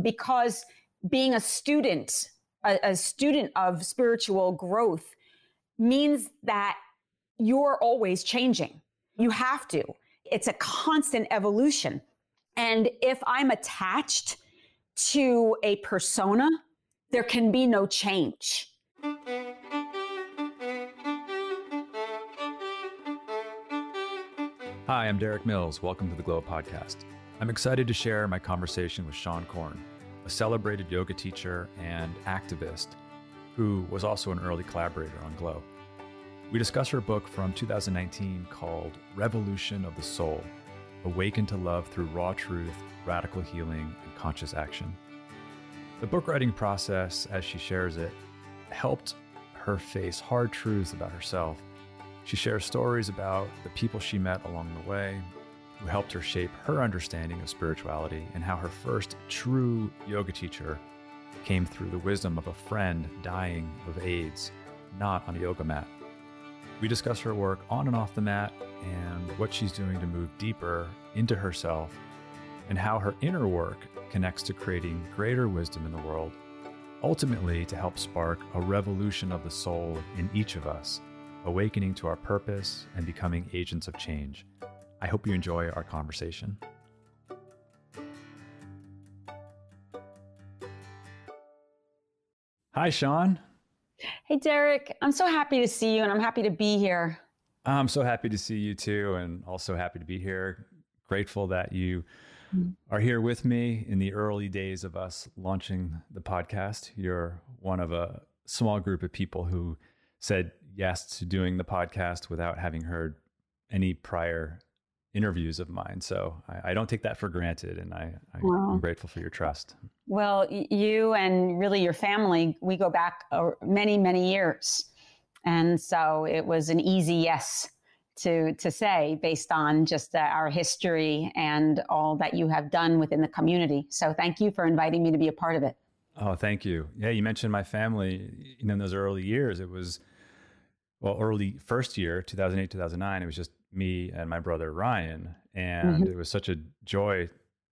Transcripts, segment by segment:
because being a student of spiritual growth means that you're always changing. You have to. It's a constant evolution. And if I'm attached to a persona, there can be no change. Hi, I'm Derik Mills. Welcome to the Glow Podcast. I'm excited to share my conversation with Seane, a celebrated yoga teacher and activist who was also an early collaborator on Glow. We discuss her book from 2019 called Revolution of the Soul, Awaken to Love Through Raw Truth, Radical Healing, and Conscious Action. The book writing process, as she shares it, helped her face hard truths about herself. She shares stories about the people she met along the way, who helped her shape her understanding of spirituality, and how her first true yoga teacher came through the wisdom of a friend dying of AIDS, not on a yoga mat. We discuss her work on and off the mat and what she's doing to move deeper into herself, and how her inner work connects to creating greater wisdom in the world, ultimately to help spark a revolution of the soul in each of us, awakening to our purpose and becoming agents of change. I hope you enjoy our conversation. Hi, Seane. Hey, Derik. I'm so happy to see you, and I'm happy to be here. I'm so happy to see you too, and also happy to be here. Grateful that you are here with me in the early days of us launching the podcast. You're one of a small group of people who said yes to doing the podcast without having heard any prior interviews of mine. So I don't take that for granted, and I'm grateful for your trust. Well, you and really your family, we go back many, many years. And so it was an easy yes to say based on just our history and all that you have done within the community. So thank you for inviting me to be a part of it. Oh, thank you. Yeah, you mentioned my family. In those early years, it was, early first year, 2008, 2009, it was just me and my brother, Ryan. And it was such a joy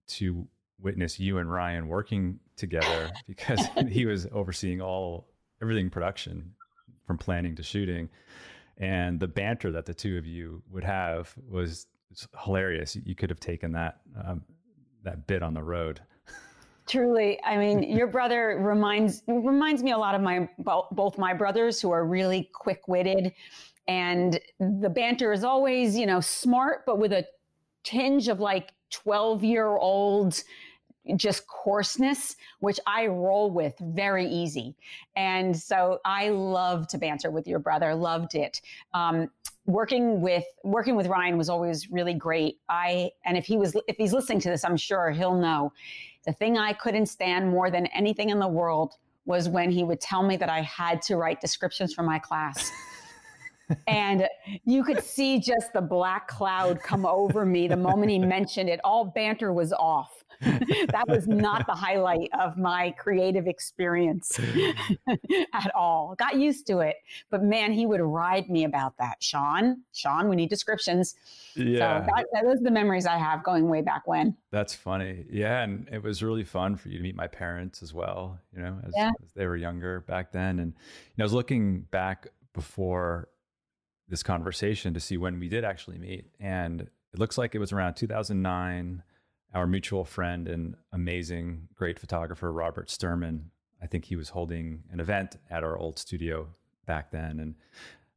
to witness you and Ryan working together because he was overseeing everything production from planning to shooting. And the banter that the two of you would have was hilarious. You could have taken that bit on the road. Truly. I mean, your brother reminds me a lot of both my brothers, who are really quick-witted. And the banter is always, smart, but with a tinge of like 12-year-old just coarseness, which I roll with very easy. And so I love to banter with your brother, loved it. Working with Ryan was always really great. And if he's listening to this, I'm sure he'll know the thing I couldn't stand more than anything in the world was when he would tell me that I had to write descriptions for my class. And you could see just the black cloud come over me the moment he mentioned it. All banter was off. That was not the highlight of my creative experience at all. Got used to it. But man, he would ride me about that. Seane, we need descriptions. Yeah. So those are the memories I have going way back when. That's funny. Yeah. And it was really fun for you to meet my parents as well, as they were younger back then. And I was looking back before this conversation to see when we did actually meet. And it looks like it was around 2009. Our mutual friend and amazing, great photographer, Robert Sturman, I think he was holding an event at our old studio back then.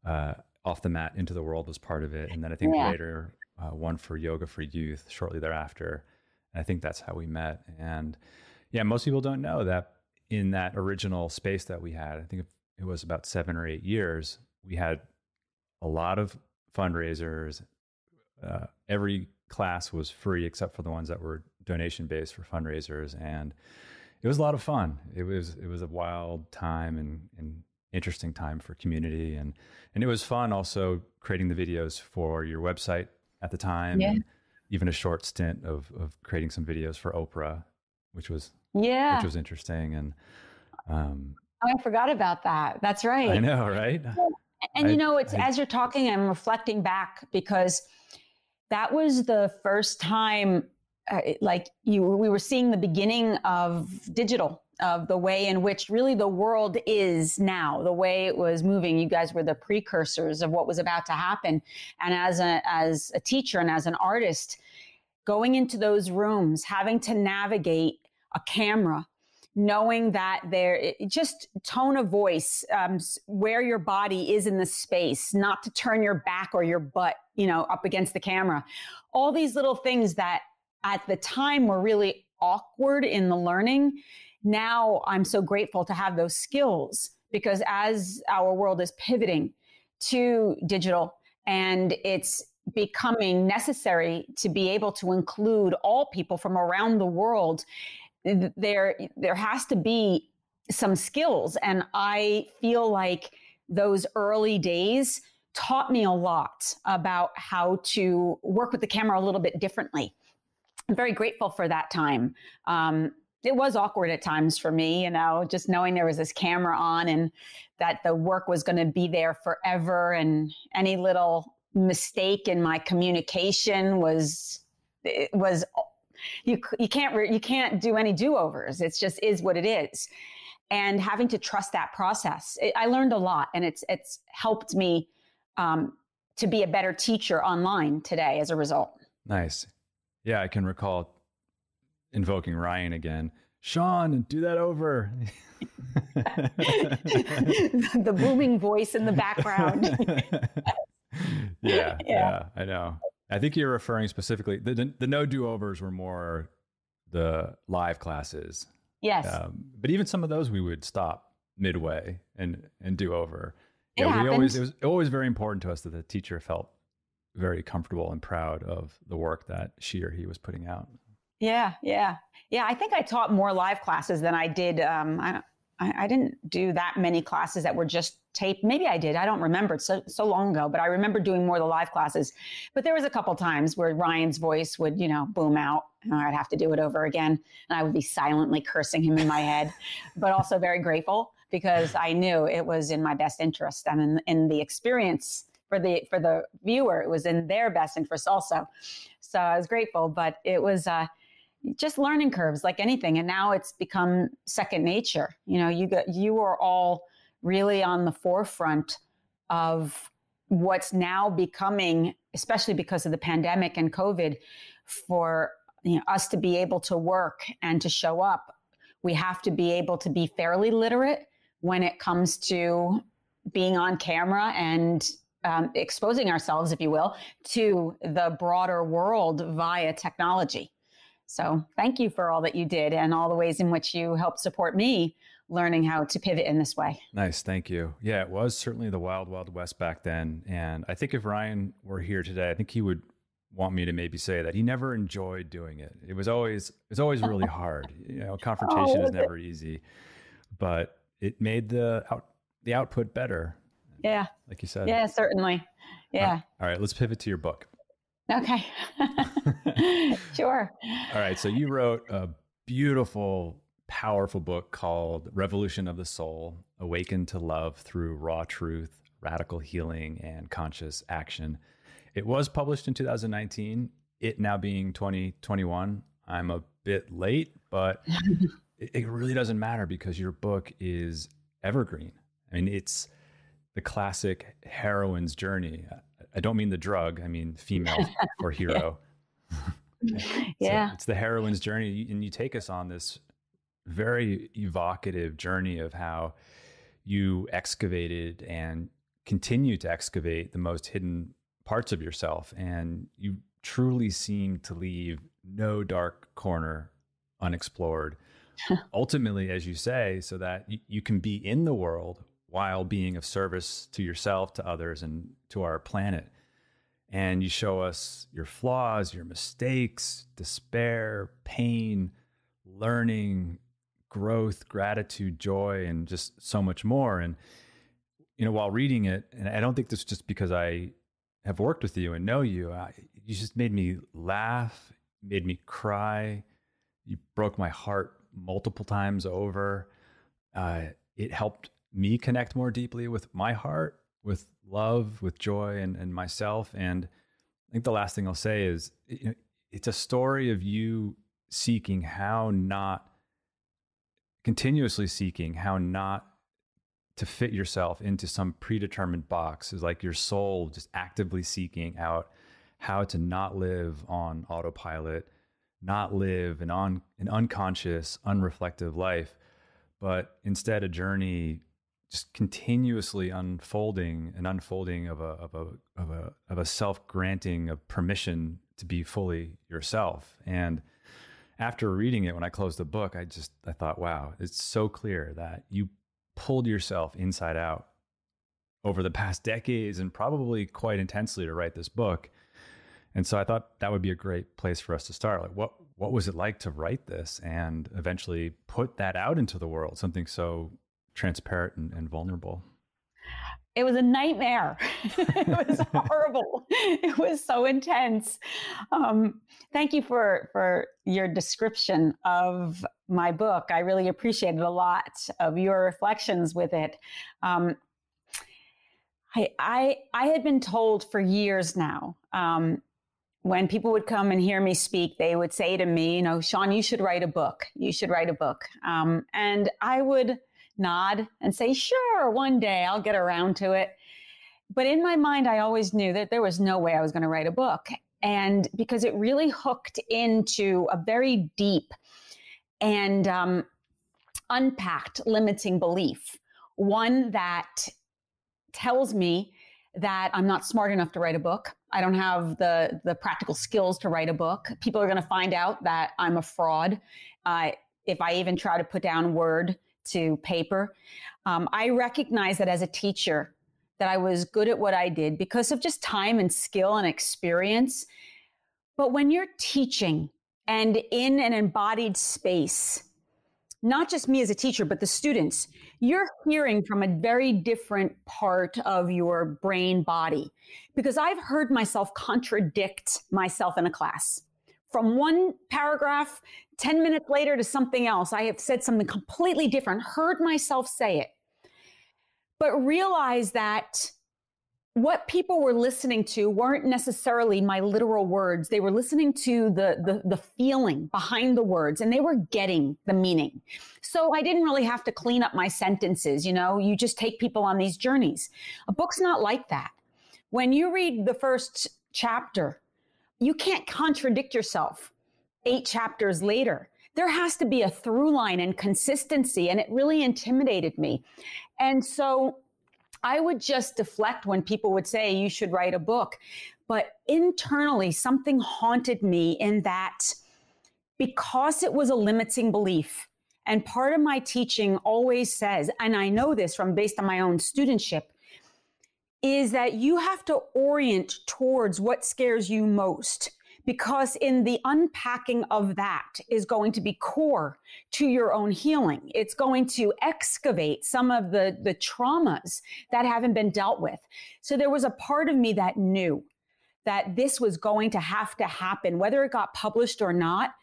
And Off the Mat Into the World was part of it. And then I think later one for Yoga for Youth shortly thereafter. And I think that's how we met. And most people don't know that in that original space that we had, I think it was about 7 or 8 years, we had a lot of fundraisers. Every class was free except for the ones that were donation based for fundraisers, and it was a lot of fun. It was a wild time and interesting time for community, and it was fun also creating the videos for your website at the time, and even a short stint of creating some videos for Oprah, which was interesting. And I forgot about that. That's right. I know, right? And as you're talking, I'm reflecting back because that was the first time we were seeing the beginning of digital, of the way in which really the world is now, the way it was moving. You guys were the precursors of what was about to happen. And as a teacher and as an artist, going into those rooms, having to navigate a camera, knowing that just tone of voice, where your body is in the space, not to turn your back or your butt, up against the camera. All these little things that at the time were really awkward in the learning. Now I'm so grateful to have those skills, because as our world is pivoting to digital and it's becoming necessary to be able to include all people from around the world, there has to be some skills. And I feel like those early days taught me a lot about how to work with the camera a little bit differently. I'm very grateful for that time. It was awkward at times for me, just knowing there was this camera on and that the work was going to be there forever. And any little mistake in my communication you can't do any do-overs. It's just is what it is. And having to trust that process, I learned a lot, and it's helped me to be a better teacher online today as a result. Nice. Yeah, I can recall invoking Ryan again. Sean, do that over. The booming voice in the background. Yeah, I know. I think you're referring specifically, the no do-overs were more the live classes. Yes. But even some of those we would stop midway and do over. It was always very important to us that the teacher felt very comfortable and proud of the work that she or he was putting out. Yeah. I think I taught more live classes than I did. I didn't do that many classes that were just taped. Maybe I did. I don't remember. It's so long ago, but I remember doing more of the live classes. But there was a couple times where Ryan's voice would, boom out, and I'd have to do it over again. And I would be silently cursing him in my head, but also very grateful because I knew it was in my best interest and in the experience for the viewer, it was in their best interest also. So I was grateful, but it was just learning curves like anything. And now it's become second nature. You are all really on the forefront of what's now becoming, especially because of the pandemic and COVID, for us to be able to work and to show up. We have to be able to be fairly literate when it comes to being on camera and exposing ourselves, if you will, to the broader world via technology. So thank you for all that you did and all the ways in which you helped support me learning how to pivot in this way. Nice. Thank you. Yeah, it was certainly the wild, wild west back then. And I think if Ryan were here today, I think he would want me to maybe say that he never enjoyed doing it. It's always really hard. Confrontation is never easy, but it made the output better. Yeah. Like you said. Yeah, certainly. Yeah. All right. Let's pivot to your book. Okay. Sure. All right. So you wrote a beautiful, powerful book called Revolution of the Soul, Awaken to Love Through Raw Truth, Radical Healing, and Conscious Action. It was published in 2019, it now being 2021. I'm a bit late, but it really doesn't matter because your book is evergreen. I mean, it's the classic heroine's journey. I don't mean the drug, I mean female or hero. Yeah. So it's the heroine's journey. And you take us on this very evocative journey of how you excavated and continue to excavate the most hidden parts of yourself. And you truly seem to leave no dark corner unexplored. Ultimately, as you say, so that you can be in the world while being of service to yourself, to others, and to our planet. And you show us your flaws, your mistakes, despair, pain, learning, growth, gratitude, joy, and just so much more. And, while reading it, and I don't think this is just because I have worked with you and know you, you just made me laugh, made me cry. You broke my heart multiple times over. It helped me connect more deeply with my heart, with love, with joy, and myself. And I think the last thing I'll say is, it's a story of you continuously seeking how not to fit yourself into some predetermined box. Is like your soul just actively seeking out how to not live on autopilot, not live an unconscious, unreflective life, but instead a journey just continuously unfolding of a self-granting of permission to be fully yourself. And after reading it, when I closed the book, I thought, wow, it's so clear that you pulled yourself inside out over the past decades and probably quite intensely to write this book. And so I thought that would be a great place for us to start. Like, what was it like to write this and eventually put that out into the world, something so transparent and vulnerable? It was a nightmare. It was horrible. It was so intense. Thank you for your description of my book. I really appreciated a lot of your reflections with it. I had been told for years now, when people would come and hear me speak, they would say to me, Seane, you should write a book. You should write a book. And I would nod and say, sure, one day I'll get around to it. But in my mind, I always knew that there was no way I was going to write a book. And because it really hooked into a very deep and unpacked limiting belief, one that tells me that I'm not smart enough to write a book. I don't have the practical skills to write a book. People are going to find out that I'm a fraud if I even try to put down word to paper. I recognize that as a teacher, that I was good at what I did because of just time and skill and experience. But when you're teaching and in an embodied space, not just me as a teacher, but the students, you're hearing from a very different part of your brain body. Because I've heard myself contradict myself in a class. From one paragraph, 10 minutes later to something else, I have said something completely different, heard myself say it, but realized that what people were listening to weren't necessarily my literal words. They were listening to the feeling behind the words, and they were getting the meaning. So I didn't really have to clean up my sentences. You just take people on these journeys. A book's not like that. When you read the first chapter, you can't contradict yourself 8 chapters later. There has to be a through line and consistency, and it really intimidated me. And so I would just deflect when people would say, you should write a book. But internally, something haunted me in that because it was a limiting belief, and part of my teaching always says, and I know this from based on my own studentship, is that you have to orient towards what scares you most, because in the unpacking of that is going to be core to your own healing. It's going to excavate some of the traumas that haven't been dealt with. So there was a part of me that knew that this was going to have to happen, whether it got published or not,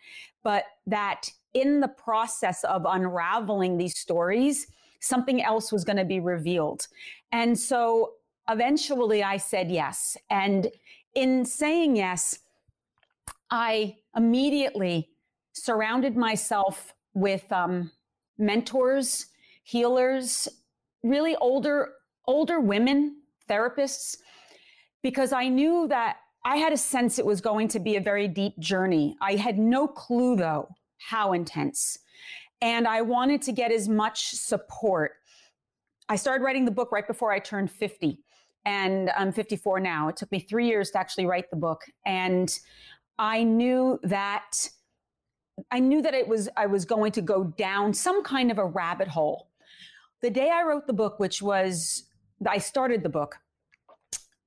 but that in the process of unraveling these stories, something else was going to be revealed. And so eventually I said yes. And in saying yes, I immediately surrounded myself with mentors, healers, really older women, therapists, because I knew that I had a sense it was going to be a very deep journey. I had no clue, though, how intense. And I wanted to get as much support. I started writing the book right before I turned 50. And I'm 54 now. It took me 3 years to actually write the book. And I knew that I was going to go down some kind of a rabbit hole. The day I wrote the book, I started the book,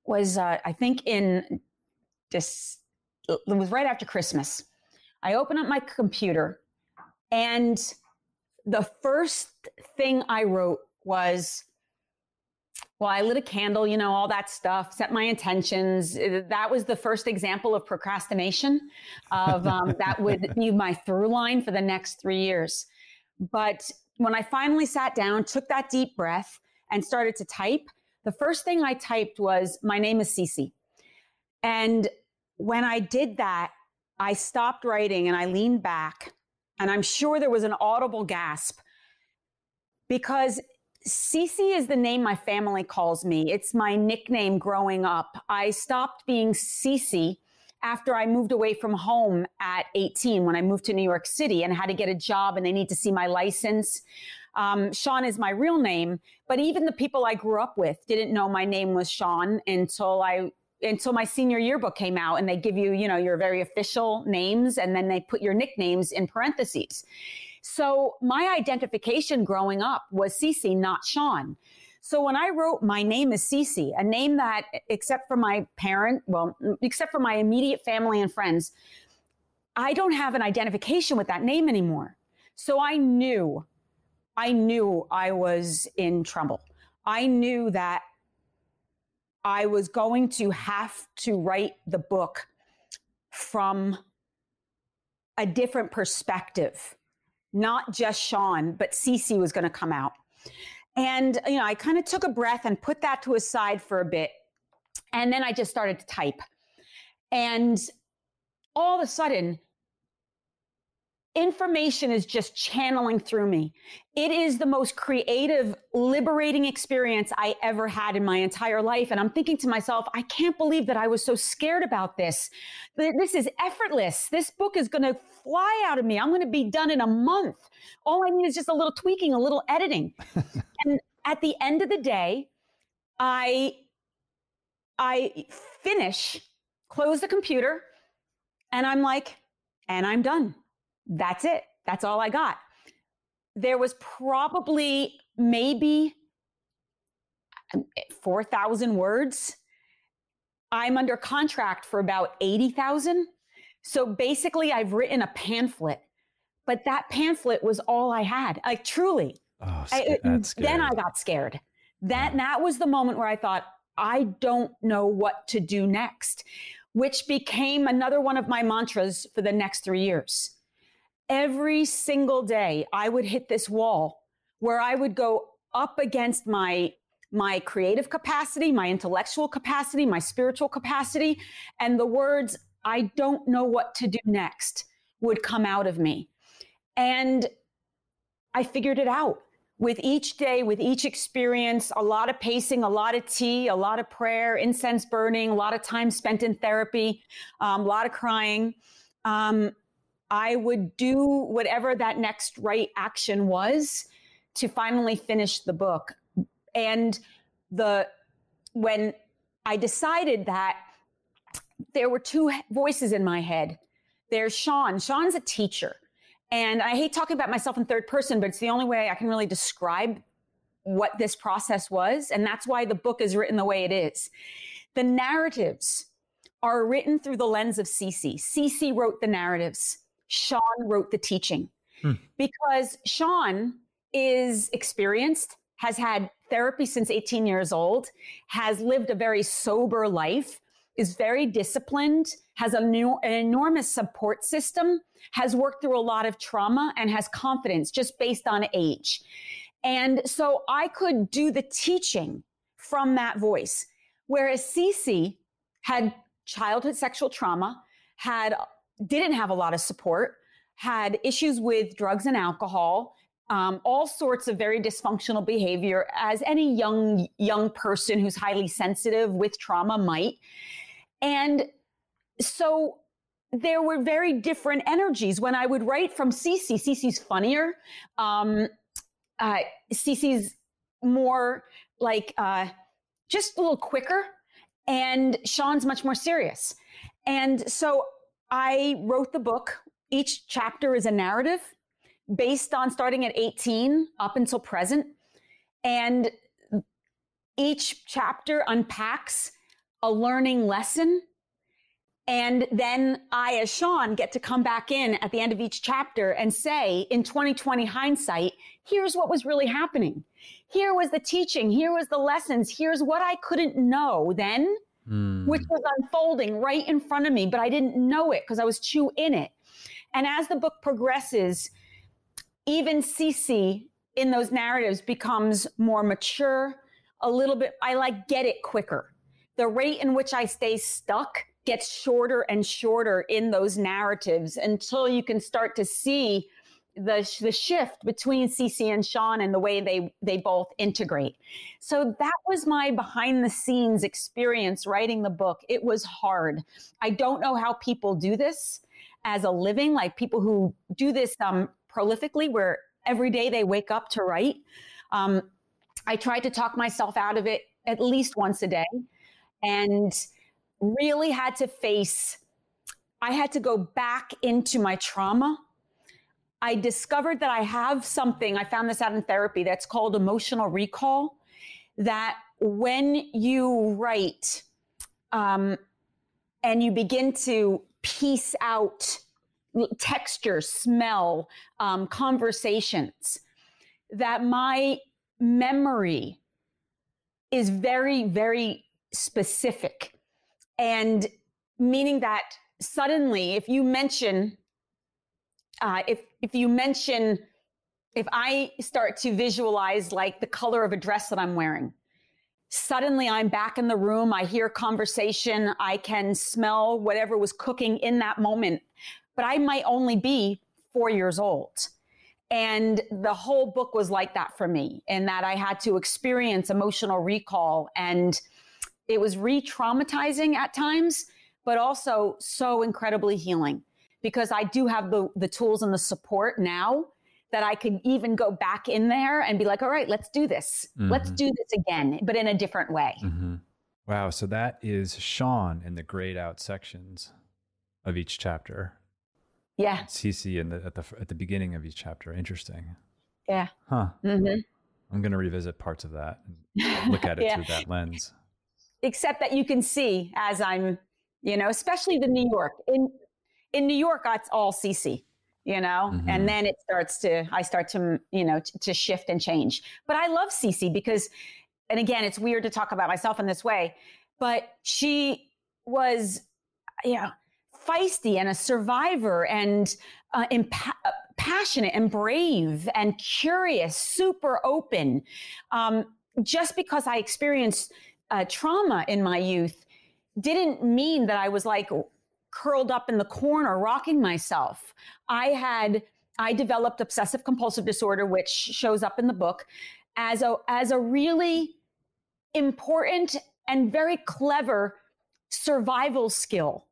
was I think it was right after Christmas. I opened up my computer, and the first thing I wrote was, well, I lit a candle, all that stuff, set my intentions. That was the first example of procrastination of that would be my through line for the next 3 years. But when I finally sat down, took that deep breath and started to type, the first thing I typed was, my name is Cece. And when I did that, I stopped writing and I leaned back, and I'm sure there was an audible gasp, because Cece is the name my family calls me. It's my nickname growing up. I stopped being Cece after I moved away from home at 18, when I moved to New York City and had to get a job and they need to see my license. Seane is my real name, but even the people I grew up with didn't know my name was Seane until my senior yearbook came out, and they give you, your very official names, and then they put your nicknames in parentheses. So my identification growing up was Cece, not Seane. So when I wrote My Name is Cece, a name that, except for my immediate family and friends, I don't have an identification with that name anymore. So I knew I was in trouble. I knew that I was going to have to write the book from a different perspective, not just Seane, but Cece was going to come out. And, I kind of took a breath and put that to a side for a bit. And then I just started to type. And all of a sudden, information is just channeling through me. It is the most creative, liberating experience I ever had in my entire life. And I'm thinking to myself, I can't believe that I was so scared about this. This is effortless. This book is going to fly out of me. I'm going to be done in a month. All I need is just a little tweaking, a little editing. And at the end of the day, I finish, close the computer, and I'm like, and I'm done. That's it. That's all I got. There was probably maybe 4,000 words. I'm under contract for about 80,000. So basically I've written a pamphlet, but that pamphlet was all I had. Like, truly. Oh, that's scary. Then I got scared. That was the moment where I thought, I don't know what to do next, which became another one of my mantras for the next 3 years. Every single day, I would hit this wall where I would go up against my creative capacity, my intellectual capacity, my spiritual capacity, and the words, I don't know what to do next, would come out of me. And I figured it out. With each day, with each experience, a lot of pacing, a lot of tea, a lot of prayer, incense burning, a lot of time spent in therapy, a lot of crying. I would do whatever that next right action was to finally finish the book. And when I decided that, there were two voices in my head. There's Seane. Seane's a teacher. And I hate talking about myself in third person, but it's the only way I can really describe what this process was. And that's why the book is written the way it is. The narratives are written through the lens of Cece. Cece wrote the narratives. Seane wrote the teaching. Because Seane is experienced, has had therapy since 18 years old, has lived a very sober life, is very disciplined, has an enormous support system, has worked through a lot of trauma, and has confidence just based on age. And so I could do the teaching from that voice. Whereas Cece had childhood sexual trauma, didn't have a lot of support, had issues with drugs and alcohol, all sorts of very dysfunctional behavior, as any young person who's highly sensitive with trauma might. And so there were very different energies. When I would write from Cece, Cece's funnier. Cece's more like just a little quicker, and Seane's much more serious. And so I wrote the book. Each chapter is a narrative based on starting at 18 up until present. And each chapter unpacks a learning lesson. And then I, as Seane, get to come back in at the end of each chapter and say, in 2020 hindsight, here's what was really happening. Here was the teaching. Here was the lessons. Here's what I couldn't know then, which was unfolding right in front of me, but I didn't know it because I was too in it. And as the book progresses, even Cece in those narratives becomes more mature, a little bit. I get it quicker. The rate in which I stay stuck gets shorter and shorter in those narratives until you can start to see the shift between Cece and Seane and the way they both integrate. So that was my behind the scenes experience writing the book. It was hard. I don't know how people do this as a living, like people who do this prolifically, where every day they wake up to write. I tried to talk myself out of it at least once a day, and really had to I had to go back into my trauma. I discovered that I have something, I found this out in therapy, that's called emotional recall, that when you write and you begin to piece out texture, smell, conversations, that my memory is very, very specific. And meaning that suddenly, if I start to visualize like the color of a dress that I'm wearing, suddenly I'm back in the room. I hear conversation. I can smell whatever was cooking in that moment, but I might only be 4 years old. And the whole book was like that for me, in that I had to experience emotional recall, and it was re-traumatizing at times, but also so incredibly healing, because I do have the tools and the support now that I could even go back in there and be like, all right, let's do this. Mm-hmm. Let's do this again, but in a different way. Mm-hmm. Wow. So that is Seane in the grayed out sections of each chapter. Yeah. Cece at the beginning of each chapter. Interesting. Yeah. Huh. Mm-hmm. I'm going to revisit parts of that and look at it through that lens. Except that you can see as I'm, especially the New York. In New York, it's all Cece, mm-hmm. and then I start to, to shift and change. But I love Cece because, and again, it's weird to talk about myself in this way, but she was, feisty and a survivor and passionate and brave and curious, super open. Just because I experienced trauma in my youth didn't mean that I was like curled up in the corner rocking myself. I developed obsessive compulsive disorder, which shows up in the book as a really important and very clever survival skill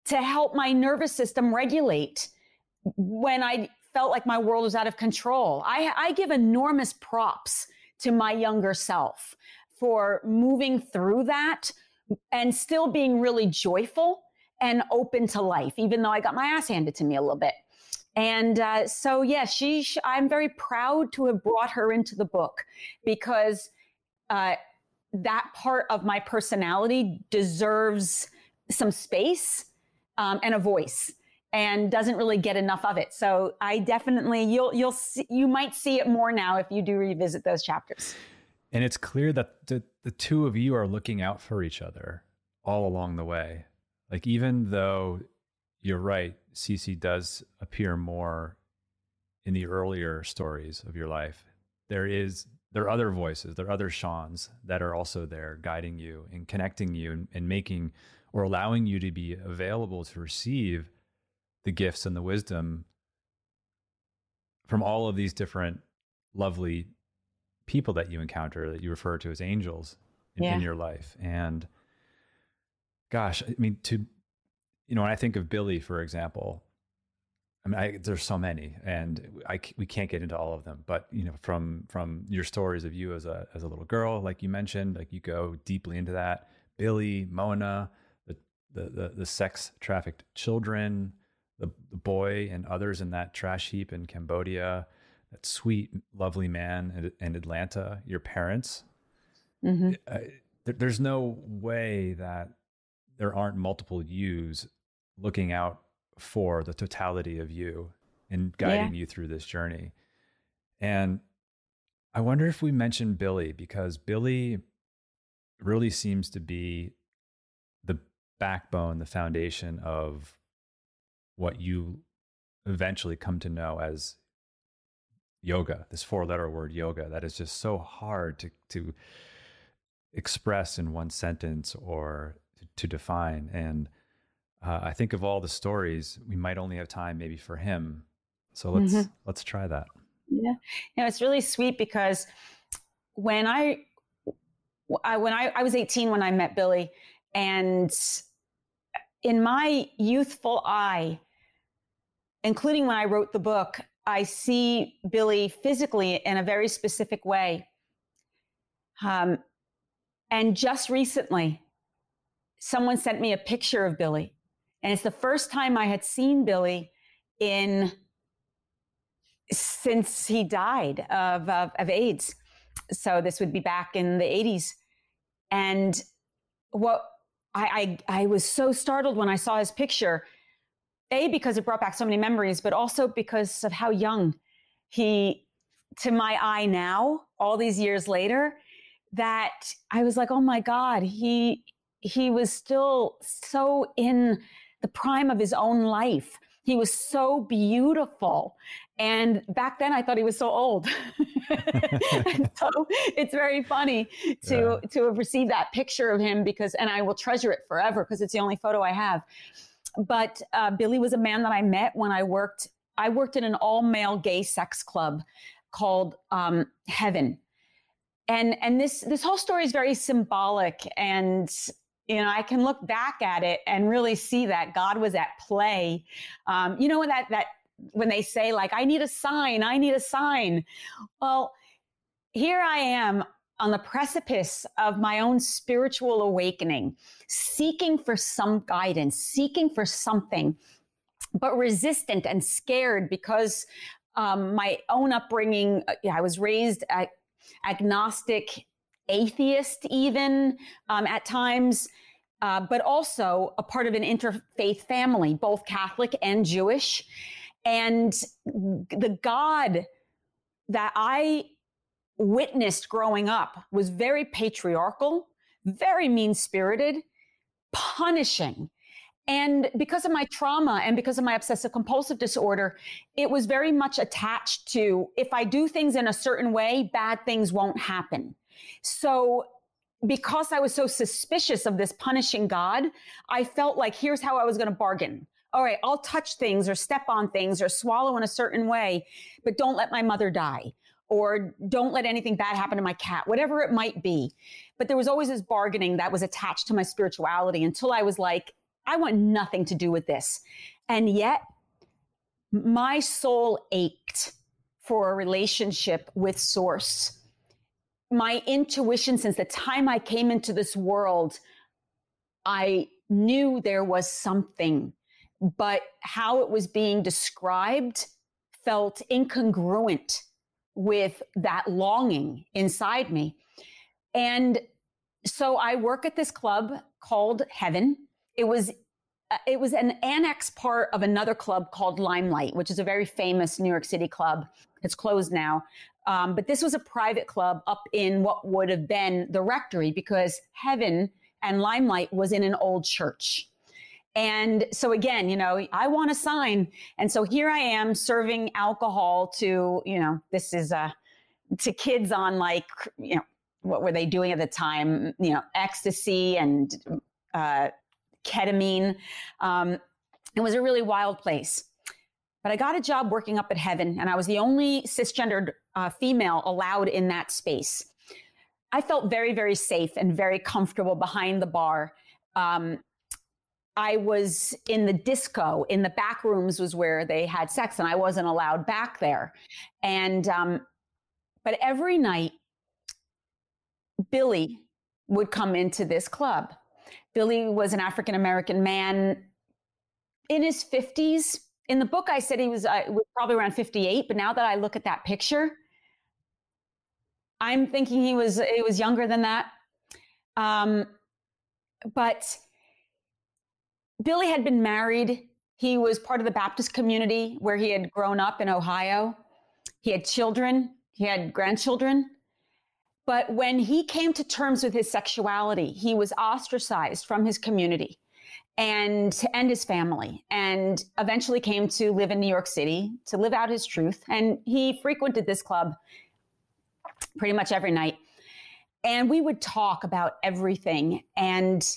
to help my nervous system regulate when I felt like my world was out of control. I give enormous props to my younger self for moving through that and still being really joyful and open to life, even though I got my ass handed to me a little bit. And I'm very proud to have brought her into the book, because that part of my personality deserves some space and a voice, and doesn't really get enough of it. So I definitely, you might see it more now if you do revisit those chapters. And it's clear that the two of you are looking out for each other all along the way. Like, even though you're right, Cece does appear more in the earlier stories of your life, there are other voices, there are other Seanes that are also there guiding you and connecting you and making or allowing you to be available to receive the gifts and the wisdom from all of these different lovely people that you encounter, that you refer to as angels in your life. And gosh, I mean, when I think of Billy, for example, there's so many, and we can't get into all of them, but from your stories of you as a little girl, like you mentioned, like you go deeply into that. Billy, Mona, the sex trafficked children, the boy and others in that trash heap in Cambodia, that sweet, lovely man in Atlanta, your parents. Mm-hmm. There's no way that there aren't multiple yous looking out for the totality of you and guiding you through this journey. And I wonder if we mentioned Billy, because Billy really seems to be the backbone, the foundation of what you eventually come to know as yoga, this 4-letter word yoga, that is just so hard to express in one sentence or to define. And I think of all the stories, we might only have time maybe for him. So let's try that. Yeah. It's really sweet because when I was 18 when I met Billy, and in my youthful eye, including when I wrote the book, I see Billy physically in a very specific way. And just recently, someone sent me a picture of Billy. And it's the first time I had seen Billy since he died of AIDS. So this would be back in the 80s. And what I was so startled when I saw his picture, because it brought back so many memories, but also because of how young he, to my eye now, all these years later, that I was like, oh my God, he was still so in the prime of his own life. He was so beautiful. And back then I thought he was so old. And so it's very funny to have received that picture of him, and I will treasure it forever because it's the only photo I have. But Billy was a man that I met when I worked in an all-male gay sex club called Heaven. And this whole story is very symbolic, and I can look back at it and really see that God was at play. When they say, like, I need a sign. Well, here I am on the precipice of my own spiritual awakening, seeking for some guidance, seeking for something, but resistant and scared because my own upbringing, I was raised agnostic, atheist even at times, but also a part of an interfaith family, both Catholic and Jewish. And the God that I witnessed growing up was very patriarchal, very mean-spirited, punishing. And because of my trauma and because of my obsessive compulsive disorder, it was very much attached to, if I do things in a certain way, bad things won't happen. So because I was so suspicious of this punishing God, I felt like, here's how I was going to bargain. All right, I'll touch things or step on things or swallow in a certain way, but don't let my mother die, or don't let anything bad happen to my cat, whatever it might be. But there was always this bargaining that was attached to my spirituality until I was like, I want nothing to do with this. And yet my soul ached for a relationship with Source. My intuition, since the time I came into this world, I knew there was something, but how it was being described felt incongruent with that longing inside me. And so I work at this club called Heaven. It was an annex part of another club called Limelight, which is a very famous New York City club. It's closed now. But this was a private club up in what would have been the rectory, because Heaven and Limelight was in an old church. And so again, I want a sign. And so here I am serving alcohol to, this is to kids on, like, what were they doing at the time? Ecstasy and ketamine. It was a really wild place. But I got a job working up at Heaven, and I was the only cisgendered female allowed in that space. I felt very, very safe and very comfortable behind the bar. I was in the disco. In the back rooms was where they had sex, and I wasn't allowed back there. And but every night, Billy would come into this club. Billy was an African-American man in his 50s. In the book, I said he was probably around 58, but now that I look at that picture, I'm thinking he was younger than that. But Billy had been married. He was part of the Baptist community where he had grown up in Ohio. He had children. He had grandchildren. But when he came to terms with his sexuality, he was ostracized from his community and his family, and eventually came to live in New York City to live out his truth. And he frequented this club pretty much every night. And we would talk about everything. And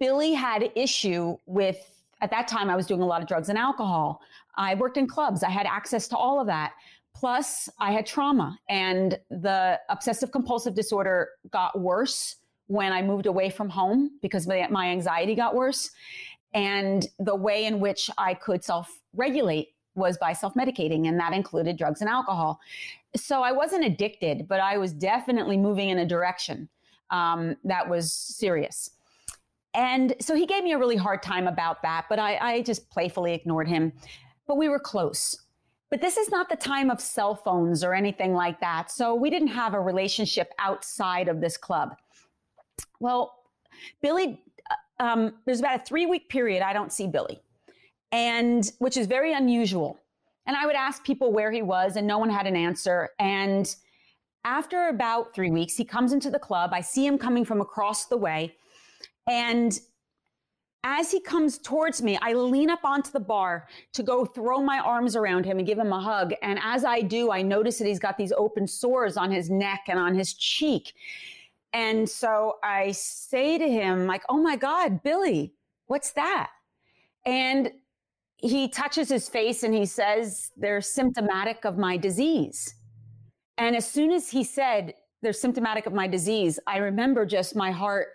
Billy had issue with, at that time, I was doing a lot of drugs and alcohol. I worked in clubs. I had access to all of that. Plus, I had trauma, and the obsessive compulsive disorder got worse when I moved away from home because my anxiety got worse. And the way in which I could self-regulate was by self-medicating, and that included drugs and alcohol. So I wasn't addicted, but I was definitely moving in a direction that was serious. And so he gave me a really hard time about that, but I just playfully ignored him. But we were close. But this is not the time of cell phones or anything like that. So we didn't have a relationship outside of this club. Well, Billy, there's about a 3-week period I don't see Billy, and which is very unusual. And I would ask people where he was, and no one had an answer. And after about 3 weeks, he comes into the club. I see him coming from across the way. And as he comes towards me, I lean up onto the bar to go throw my arms around him and give him a hug. And as I do, I notice that he's got these open sores on his neck and on his cheek. And so I say to him, like, oh my God, Billy, what's that? And he touches his face and he says, they're symptomatic of my disease. And as soon as he said, they're symptomatic of my disease, I remember just my heart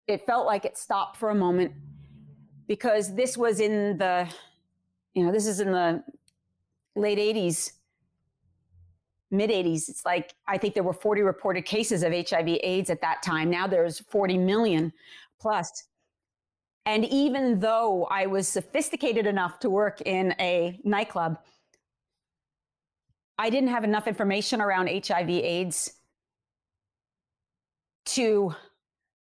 it felt like it stopped for a moment, because this was in the, this is in the late 80s, mid 80s. It's like, I think there were 40 reported cases of HIV/AIDS at that time. Now there's 40 million plus. And even though I was sophisticated enough to work in a nightclub, I didn't have enough information around HIV/AIDS to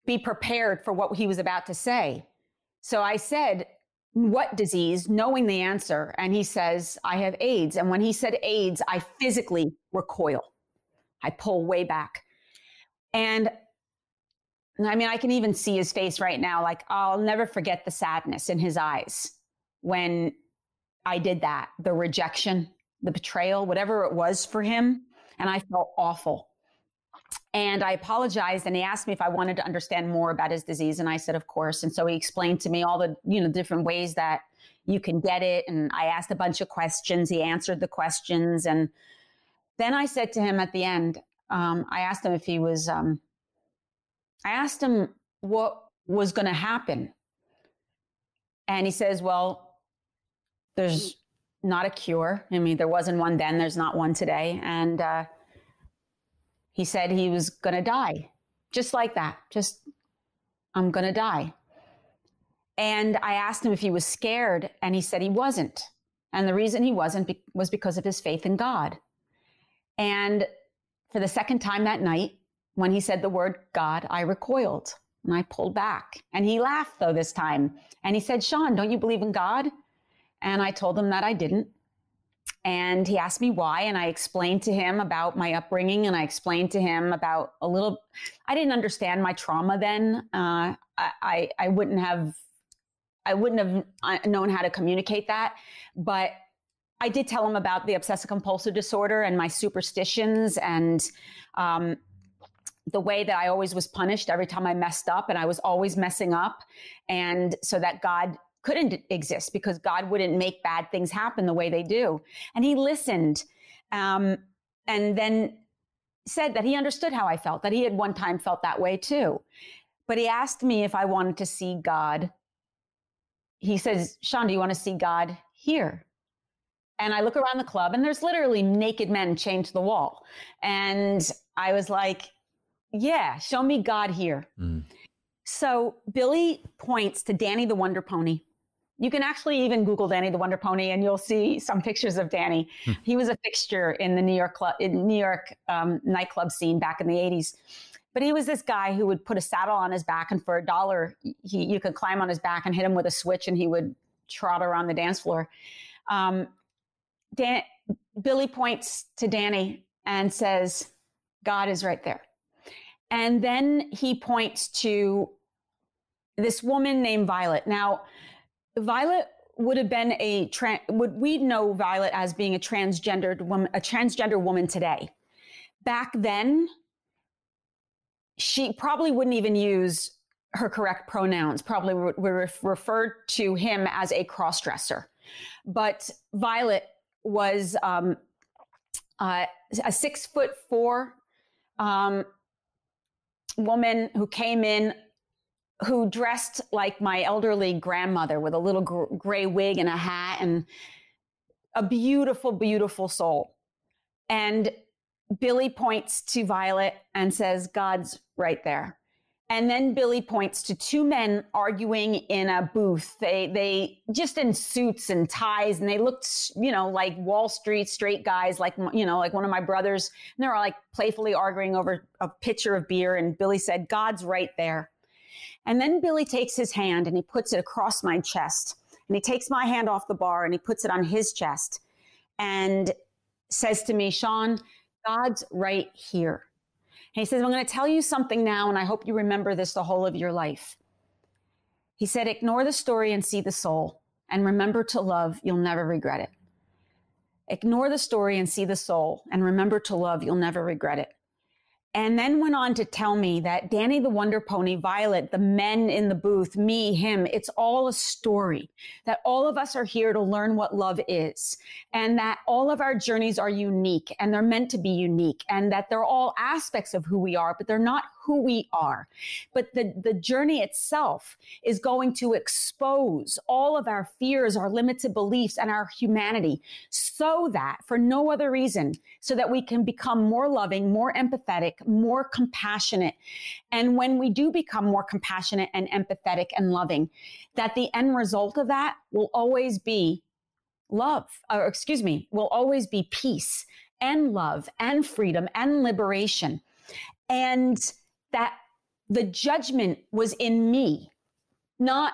be prepared for what he was about to say. So I said, what disease, knowing the answer. And he says, I have AIDS. And when he said AIDS, I physically recoil. I pull way back. And I mean, I can even see his face right now. Like, I'll never forget the sadness in his eyes when I did that, the rejection, the betrayal, whatever it was for him. And I felt awful. And I apologized, and he asked me if I wanted to understand more about his disease. And I said, of course. And so he explained to me all the, different ways that you can get it. And I asked a bunch of questions. He answered the questions. And then I said to him at the end, I asked him if he was, I asked him what was going to happen. And he says, well, there's not a cure. I mean, there wasn't one then, there's not one today. And, he said he was going to die, just like that. I'm going to die. And I asked him if he was scared, and he said he wasn't. And the reason he wasn't was because of his faith in God. And for the second time that night, when he said the word God, I recoiled and I pulled back. And he laughed, though, this time. And he said, Seane, don't you believe in God? And I told him that I didn't. And he asked me why, and I explained to him about my upbringing, and I explained to him about I didn't understand my trauma then. I wouldn't have known how to communicate that, but I did tell him about the obsessive compulsive disorder and my superstitions, and the way that I always was punished every time I messed up, and I was always messing up. And so that God couldn't exist because God wouldn't make bad things happen the way they do. And he listened, and then said that he understood how I felt, that he had one time felt that way too. But he asked me if I wanted to see God. He says, Seane, do you want to see God here? And I look around the club, and there's literally naked men chained to the wall. And I was like, yeah, show me God here. Mm. So Billy points to Danny the Wonder Pony. You can actually even Google Danny the Wonder Pony, and you'll see some pictures of Danny. He was a fixture in the New York nightclub scene back in the 80s. But he was this guy who would put a saddle on his back, and for $1, you could climb on his back and hit him with a switch, and he would trot around the dance floor. Billy points to Danny and says, God is right there. And then he points to this woman named Violet. Now, Violet would have been we know Violet as being a transgender woman today. Back then, she probably wouldn't even use her correct pronouns, probably we referred to him as a cross-dresser. But Violet was a 6'4" woman who came in, who dressed like my elderly grandmother with a little gray wig and a hat, and a beautiful, beautiful soul. And Billy points to Violet and says, "God's right there." And then Billy points to two men arguing in a booth. They just in suits and ties, and they looked, like Wall Street straight guys, like one of my brothers. And they were like playfully arguing over a pitcher of beer. And Billy said, "God's right there." And then Billy takes his hand and he puts it across my chest. And he takes my hand off the bar and he puts it on his chest and says to me, "Seane, God's right here." And he says, "I'm going to tell you something now, and I hope you remember this the whole of your life." He said, "Ignore the story and see the soul, and remember to love. You'll never regret it." Ignore the story and see the soul, and remember to love. You'll never regret it. And then went on to tell me that Danny the Wonder Pony, Violet, the men in the booth, me, him, it's all a story, that all of us are here to learn what love is, and that all of our journeys are unique, and they're meant to be unique, and that they're all aspects of who we are, but they're not who we are. But the journey itself is going to expose all of our fears, our limited beliefs, and our humanity, so that, for no other reason, so that we can become more loving, more empathetic, more compassionate. And when we do become more compassionate and empathetic and loving, that the end result of that will always be will always be peace and love and freedom and liberation. And that the judgment was in me, not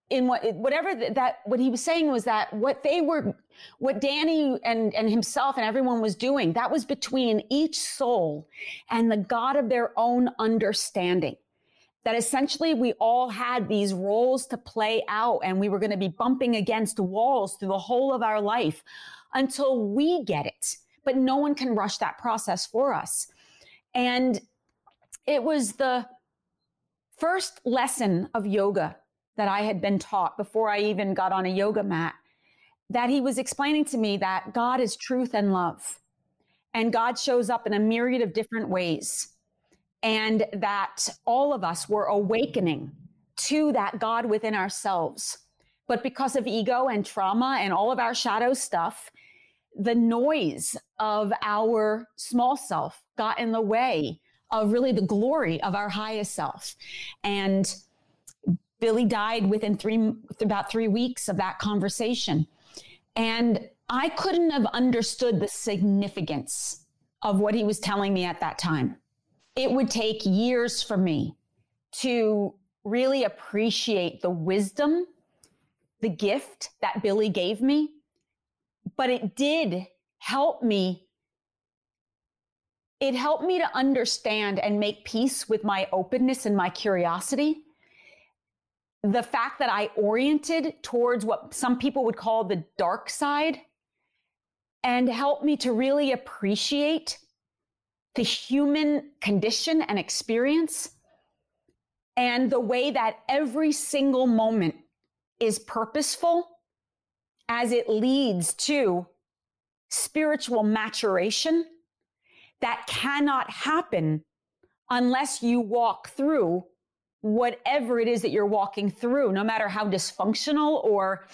in what he was saying was that what Danny and himself and everyone was doing, that was between each soul and the God of their own understanding. That essentially we all had these roles to play out, and we were going to be bumping against walls through the whole of our life until we get it. But no one can rush that process for us. And it was the first lesson of yoga that I had been taught before I even got on a yoga mat, that he was explaining to me that God is truth and love, and God shows up in a myriad of different ways, and that all of us were awakening to that God within ourselves. But because of ego and trauma and all of our shadow stuff, the noise of our small self got in the way of really the glory of our highest self. And Billy died within about 3 weeks of that conversation. And I couldn't have understood the significance of what he was telling me at that time. It would take years for me to really appreciate the wisdom, the gift that Billy gave me. But it did help me. It helped me to understand and make peace with my openness and my curiosity. The fact that I oriented towards what some people would call the dark side, and helped me to really appreciate the human condition and experience, and the way that every single moment is purposeful as it leads to spiritual maturation that cannot happen unless you walk through whatever it is that you're walking through, no matter how dysfunctional or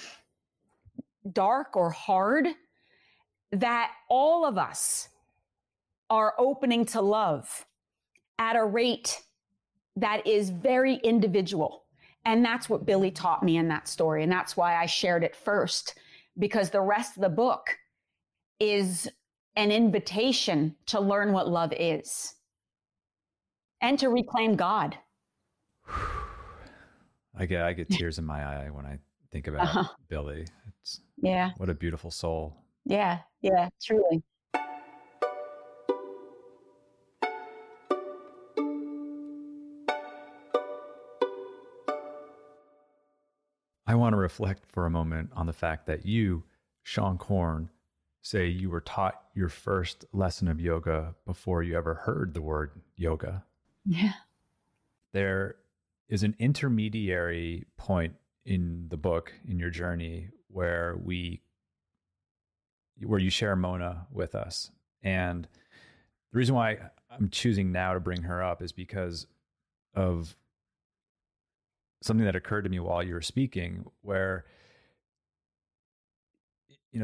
dark or hard, that all of us are opening to love at a rate that is very individual. And that's what Billy taught me in that story. And that's why I shared it first, because the rest of the book is an invitation to learn what love is and to reclaim God. I get tears in my eye when I think about Billy. What a beautiful soul. Yeah, truly. I want to reflect for a moment on the fact that you, Seane Corn, say you were taught your first lesson of yoga before you ever heard the word yoga. Yeah. There is an intermediary point in the book, in your journey, where you share Mona with us. And the reason why I'm choosing now to bring her up is because of something that occurred to me while you were speaking, where,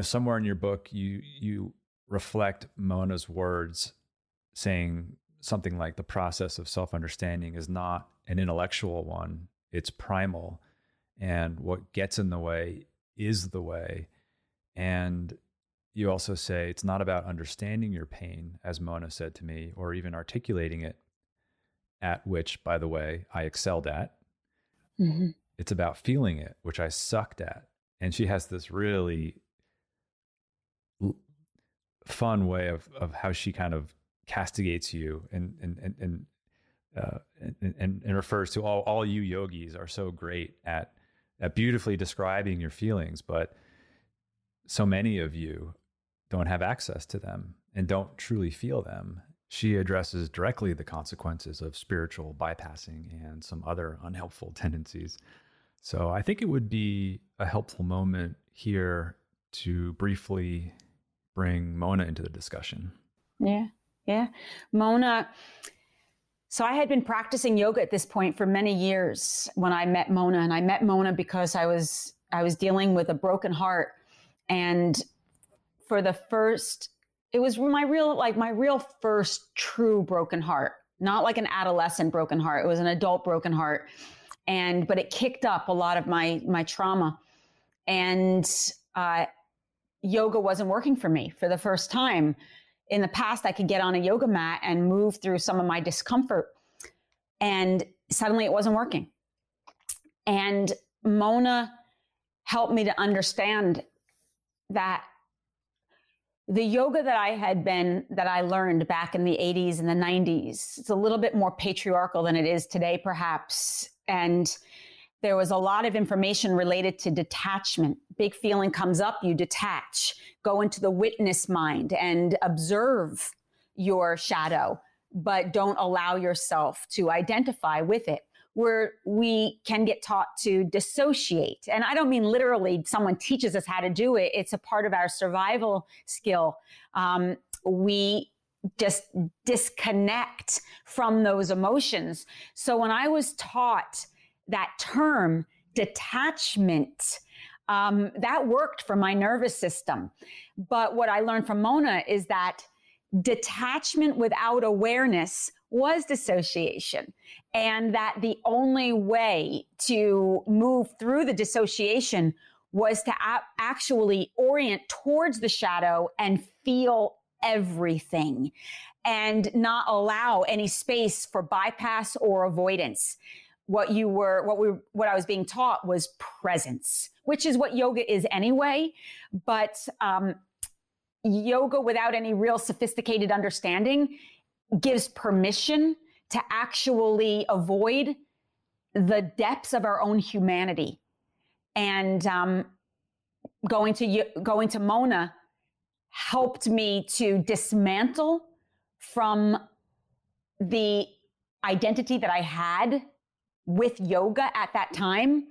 somewhere in your book, you reflect Mona's words saying something like the process of self-understanding is not an intellectual one, it's primal. And what gets in the way is the way. And you also say it's not about understanding your pain, as Mona said to me, or even articulating it, at which, by the way, I excelled at. Mm-hmm. It's about feeling it, which I sucked at. And she has this really fun way of how she kind of castigates you and refers to all you yogis are so great at beautifully describing your feelings, but so many of you don't have access to them and don't truly feel them. She addresses directly the consequences of spiritual bypassing and some other unhelpful tendencies. So I think it would be a helpful moment here to briefly bring Mona into the discussion. Yeah. Mona. So I had been practicing yoga at this point for many years when I met Mona, and I met Mona because I was dealing with a broken heart. And for the first, it was my real first true broken heart, not like an adolescent broken heart. It was an adult broken heart. But it kicked up a lot of my trauma, and yoga wasn't working for me for the first time. In the past, I could get on a yoga mat and move through some of my discomfort, and suddenly it wasn't working. And Mona helped me to understand that the yoga that I learned back in the 80s and the 90s, it's a little bit more patriarchal than it is today, perhaps. And there was a lot of information related to detachment. Big feeling comes up, you detach, go into the witness mind and observe your shadow, but don't allow yourself to identify with it. Where we can get taught to dissociate. And I don't mean literally someone teaches us how to do it. It's a part of our survival skill. We just disconnect from those emotions. So when I was taught that term, detachment, that worked for my nervous system. But what I learned from Mona is that detachment without awareness was dissociation, and that the only way to move through the dissociation was to actually orient towards the shadow and feel everything and not allow any space for bypass or avoidance. What I was being taught was presence, which is what yoga is anyway. But yoga without any real sophisticated understanding gives permission to actually avoid the depths of our own humanity. And going to Mona helped me to dismantle from the identity that I had with yoga at that time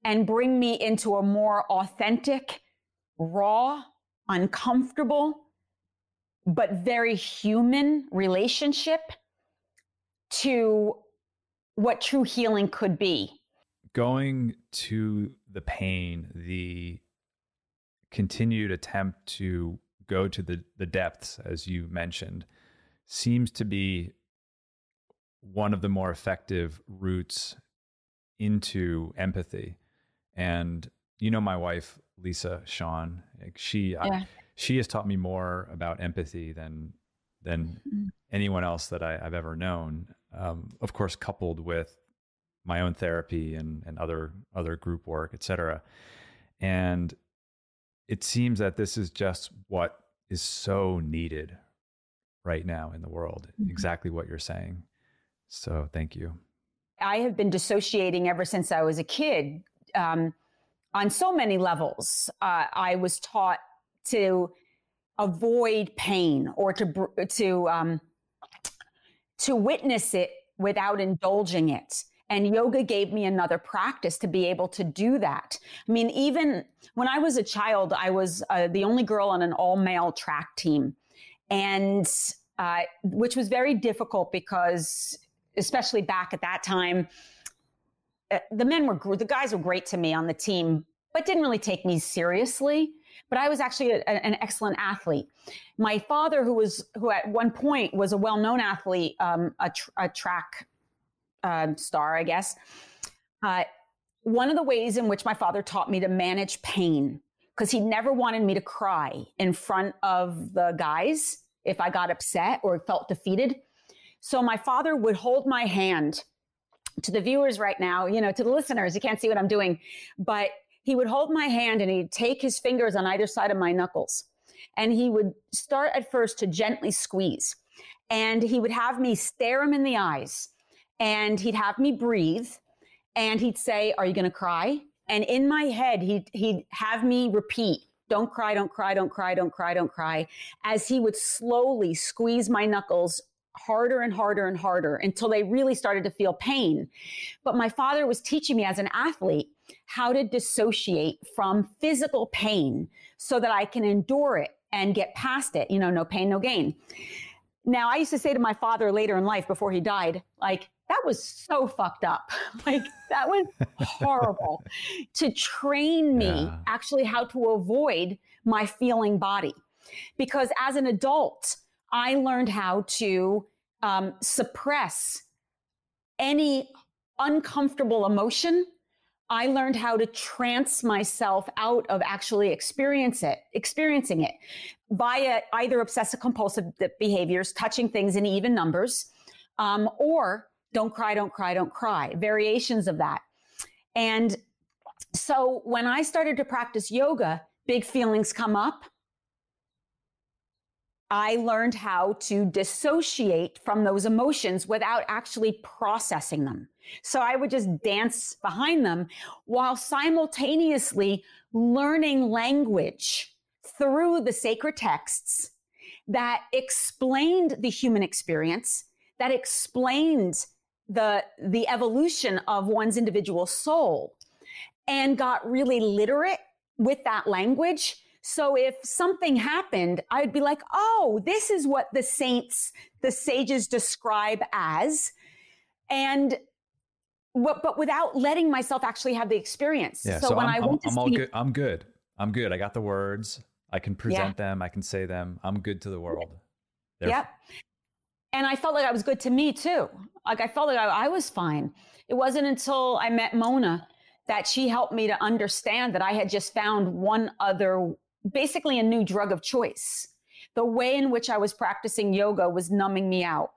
and bring me into a more authentic, raw, uncomfortable, but very human relationship to what true healing could be. Going to the pain, the continued attempt to go to the depths, as you mentioned, seems to be one of the more effective routes into empathy. And my wife, Lisa Seane, she has taught me more about empathy than anyone else that I've ever known. Of course, coupled with my own therapy and other group work, et cetera. And it seems that this is just what is so needed right now in the world. Mm-hmm. Exactly what you're saying. So thank you. I have been dissociating ever since I was a kid, on so many levels. I was taught to avoid pain or to witness it without indulging it. And yoga gave me another practice to be able to do that. I mean, even when I was a child, I was the only girl on an all-male track team, and which was very difficult because, especially back at that time, the guys were great to me on the team, but didn't really take me seriously. But I was actually an excellent athlete. My father, who at one point was a well-known athlete, a track star, I guess. One of the ways in which my father taught me to manage pain, because he never wanted me to cry in front of the guys if I got upset or felt defeated. So my father would hold my hand. To the viewers right now, to the listeners, you can't see what I'm doing, but he would hold my hand and he'd take his fingers on either side of my knuckles. And he would start at first to gently squeeze. And he would have me stare him in the eyes. And he'd have me breathe, and he'd say, "Are you going to cry?" And in my head, he'd have me repeat, "Don't cry, don't cry, don't cry, don't cry, don't cry," as he would slowly squeeze my knuckles harder and harder and harder until they really started to feel pain. But my father was teaching me as an athlete how to dissociate from physical pain so that I can endure it and get past it. No pain, no gain. Now, I used to say to my father later in life before he died, like, that was so fucked up. Like, that was horrible to train me actually how to avoid my feeling body. Because as an adult, I learned how to suppress any uncomfortable emotion. I learned how to trance myself out of actually experiencing it via either obsessive compulsive behaviors, touching things in even numbers, or don't cry, don't cry, don't cry, variations of that. And so when I started to practice yoga, big feelings come up. I learned how to dissociate from those emotions without actually processing them. So I would just dance behind them while simultaneously learning language through the sacred texts that explained the human experience, that explained the evolution of one's individual soul, and got really literate with that language. So if something happened, I'd be like, oh, this is what the sages describe as, but without letting myself actually have the experience. Yeah, so when I went to see, I'm good. I got the words. I can present them. I can say them. I'm good to the world. Yep. And I felt like I was good to me too. Like, I felt like I was fine. It wasn't until I met Mona that she helped me to understand that I had just found basically a new drug of choice. The way in which I was practicing yoga was numbing me out.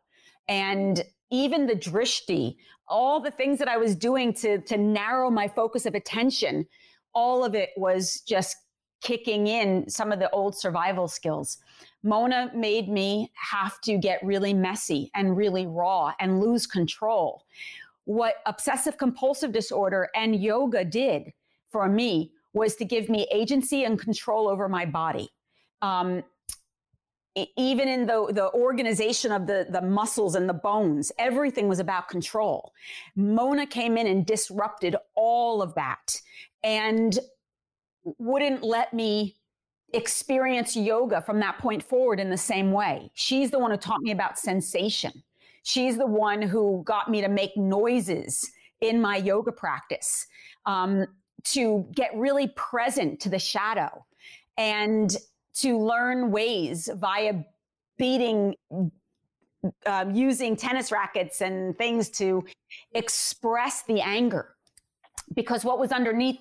And even the drishti, all the things that I was doing to narrow my focus of attention, all of it was just kicking in some of the old survival skills. Mona made me have to get really messy and really raw and lose control. What obsessive compulsive disorder and yoga did for me was to give me agency and control over my body. Even in the organization of the muscles and the bones, everything was about control. Mona came in and disrupted all of that and wouldn't let me experience yoga from that point forward in the same way. She's the one who taught me about sensation. She's the one who got me to make noises in my yoga practice, to get really present to the shadow, and to learn ways via beating, using tennis rackets and things to express the anger. Because what was underneath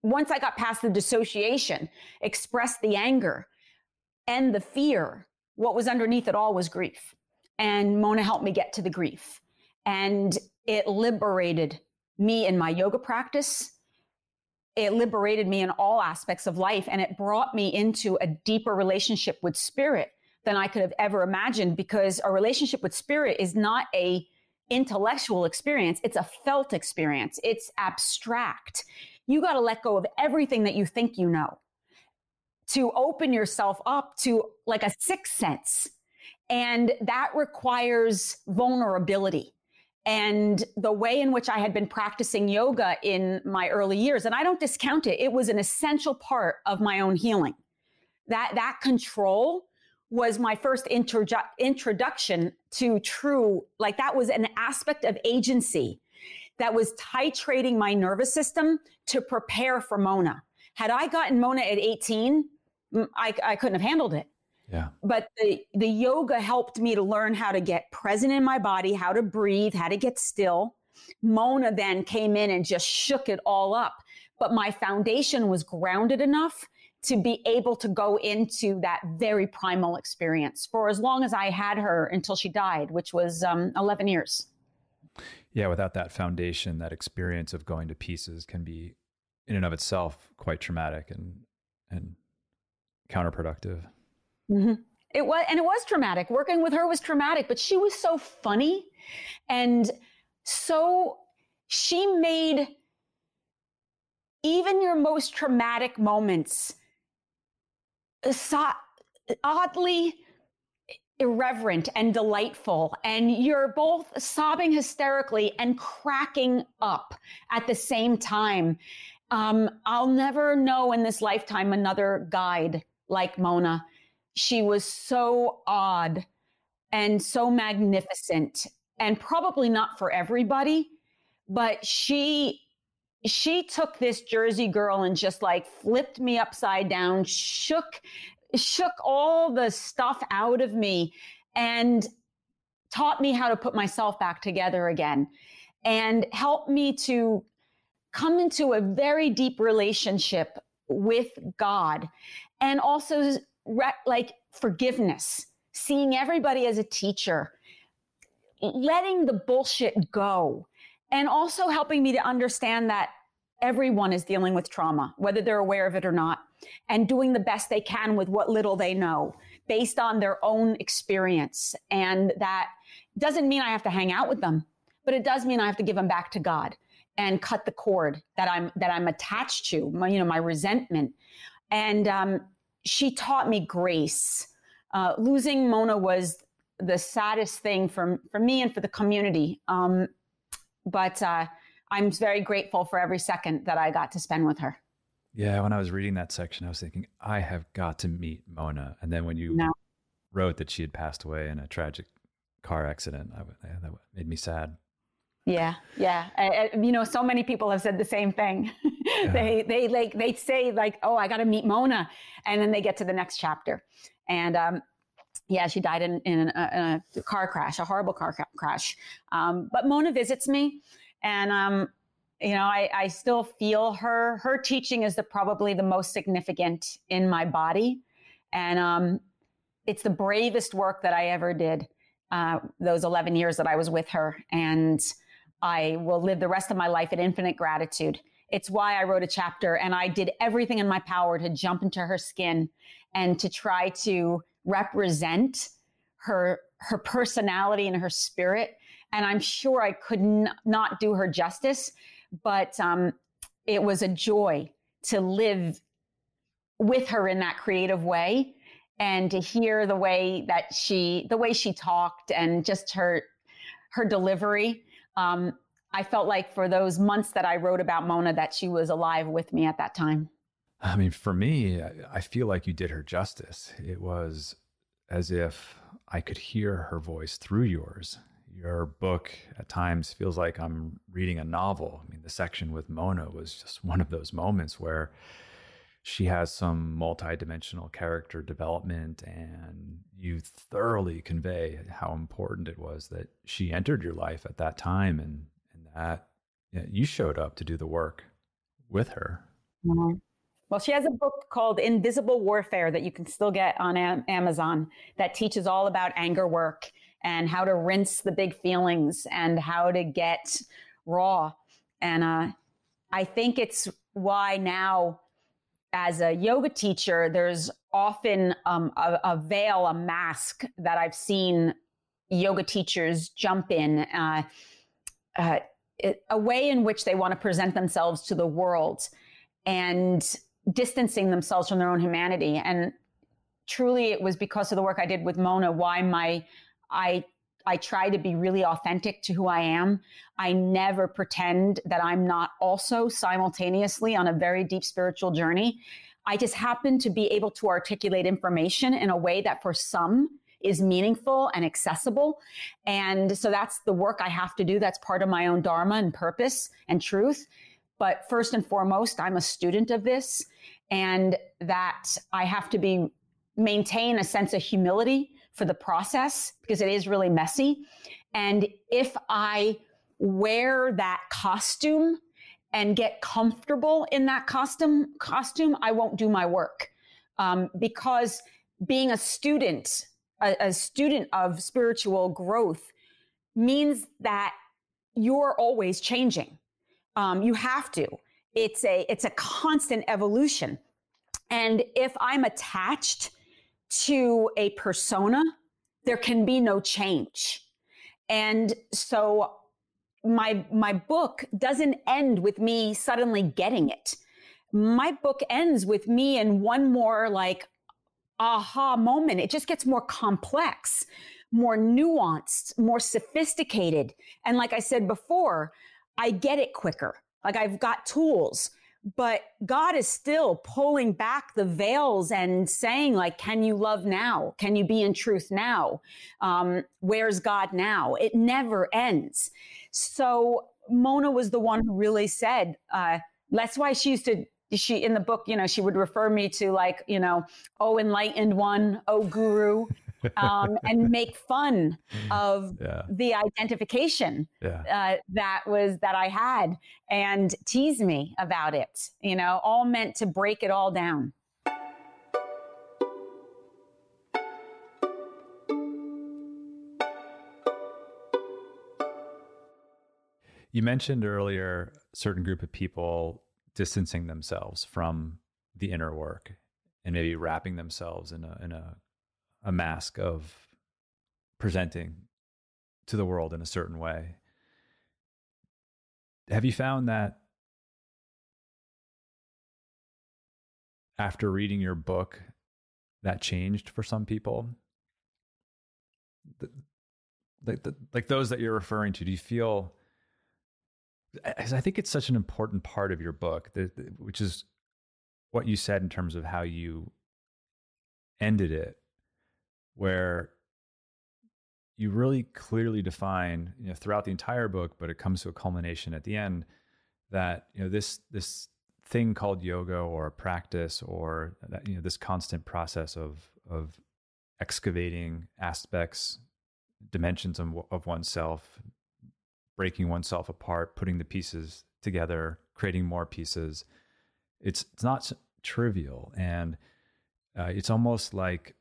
once I got past the dissociation, expressed the anger and the fear, what was underneath it all was grief. And Mona helped me get to the grief. And it liberated me in my yoga practice. It liberated me in all aspects of life. And it brought me into a deeper relationship with spirit than I could have ever imagined, because a relationship with spirit is not a intellectual experience. It's a felt experience. It's abstract. You got to let go of everything that you think you know to open yourself up to like a sixth sense. And that requires vulnerability. and the way in which I had been practicing yoga in my early years. And I don't discount it. It was an essential part of my own healing. That control was my first introduction to true, like that was an aspect of agency that was titrating my nervous system to prepare for Mona. Had I gotten Mona at 18, I couldn't have handled it. Yeah. But the yoga helped me to learn how to get present in my body, how to breathe, how to get still. Mona then came in and just shook it all up. But my foundation was grounded enough to be able to go into that very primal experience for as long as I had her until she died, which was 11 years. Yeah, without that foundation, that experience of going to pieces can be in and of itself quite traumatic and counterproductive. Mm-hmm. It was traumatic. Working with her was traumatic, but she was so funny. And so she made even your most traumatic moments oddly irreverent and delightful. And you're both sobbing hysterically and cracking up at the same time. I'll never know in this lifetime another guide like Mona. She was so odd and so magnificent, and probably not for everybody, but she took this Jersey girl and just like flipped me upside down, shook all the stuff out of me, and taught me how to put myself back together again, and helped me to come into a very deep relationship with God, and also like forgiveness, seeing everybody as a teacher, letting the bullshit go, and also helping me to understand that everyone is dealing with trauma, whether they're aware of it or not, and doing the best they can with what little they know based on their own experience. And that doesn't mean I have to hang out with them, but it does mean I have to give them back to God and cut the cord that I'm attached to, my resentment. And she taught me grace. Losing Mona was the saddest thing for me and for the community. But I'm very grateful for every second that I got to spend with her. Yeah, when I was reading that section, I was thinking, I have got to meet Mona. And then when you wrote that she had passed away in a tragic car accident, that made me sad. Yeah. So many people have said the same thing. Yeah. they say like, oh, I got to meet Mona, and then they get to the next chapter, and she died in a car crash, a horrible car crash. But Mona visits me, and I still feel her teaching is probably the most significant in my body, and it's the bravest work that I ever did. Those 11 years that I was with her, and I will live the rest of my life in infinite gratitude. It's why I wrote a chapter, and I did everything in my power to jump into her skin and to try to represent her personality and her spirit. And I'm sure I could not do her justice, but it was a joy to live with her in that creative way, and to hear the way she talked, and just her delivery. I felt like for those months that I wrote about Mona, that she was alive with me at that time. I mean, for me, I feel like you did her justice. It was as if I could hear her voice through yours. Your book at times feels like I'm reading a novel. I mean, the section with Mona was just one of those moments where she has some multidimensional character development, and you thoroughly convey how important it was that she entered your life at that time, and that you showed up to do the work with her. Mm-hmm. Well, she has a book called Invisible Warfare that you can still get on Amazon that teaches all about anger work and how to rinse the big feelings and how to get raw. And I think it's why now, as a yoga teacher, there's often a veil, a mask that I've seen yoga teachers jump in, a way in which they want to present themselves to the world and distancing themselves from their own humanity. And truly, it was because of the work I did with Mona why I I try to be really authentic to who I am. I never pretend that I'm not also simultaneously on a very deep spiritual journey. I just happen to be able to articulate information in a way that for some is meaningful and accessible. And so that's the work I have to do. That's part of my own dharma and purpose and truth. But first and foremost, I'm a student of this, and that I have to maintain a sense of humility for the process, because it is really messy. And if I wear that costume and get comfortable in that costume, I won't do my work. Because being a student of spiritual growth means that you're always changing. You have to. It's a constant evolution. And if I'm attached to a persona, there can be no change. And so my book doesn't end with me suddenly getting it. My book ends with me in one more like aha moment. It just gets more complex, more nuanced, more sophisticated. And like I said before, I get it quicker. Like I've got tools, but God is still pulling back the veils and saying, like, can you love now? Can you be in truth now? Where's God now? It never ends. So Mona was the one who really said, that's why she in the book, she would refer me to like, oh, enlightened one, oh, guru, and make fun of the identification that I had, and tease me about it, all meant to break it all down. You mentioned earlier a certain group of people distancing themselves from the inner work and maybe wrapping themselves in a mask of presenting to the world in a certain way. Have you found that after reading your book, that changed for some people? Like those that you're referring to, do you feel, as I think it's such an important part of your book, which is what you said in terms of how you ended it, where you really clearly define, throughout the entire book, but it comes to a culmination at the end, that this thing called yoga or a practice, or that, this constant process of excavating aspects, dimensions of oneself, breaking oneself apart, putting the pieces together, creating more pieces. It's not trivial, and it's almost like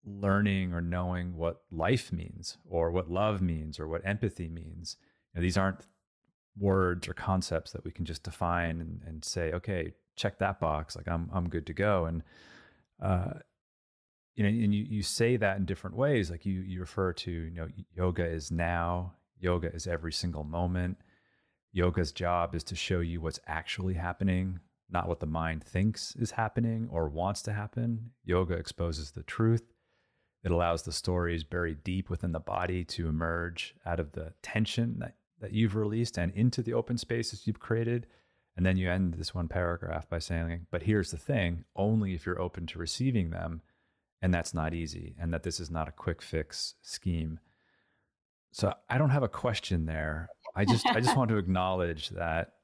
learning or knowing what life means, or what love means, or what empathy means. These aren't words or concepts that we can just define and say, okay, check that box, like I'm good to go. And and you say that in different ways. Like you refer to, yoga is now, yoga is every single moment. Yoga's job is to show you what's actually happening, not what the mind thinks is happening or wants to happen. Yoga exposes the truth. It allows the stories buried deep within the body to emerge out of the tension that you've released and into the open spaces you've created. And then you end this one paragraph by saying, but here's the thing, only if you're open to receiving them. And that's not easy. And that this is not a quick fix scheme. So I don't have a question there. I just want to acknowledge that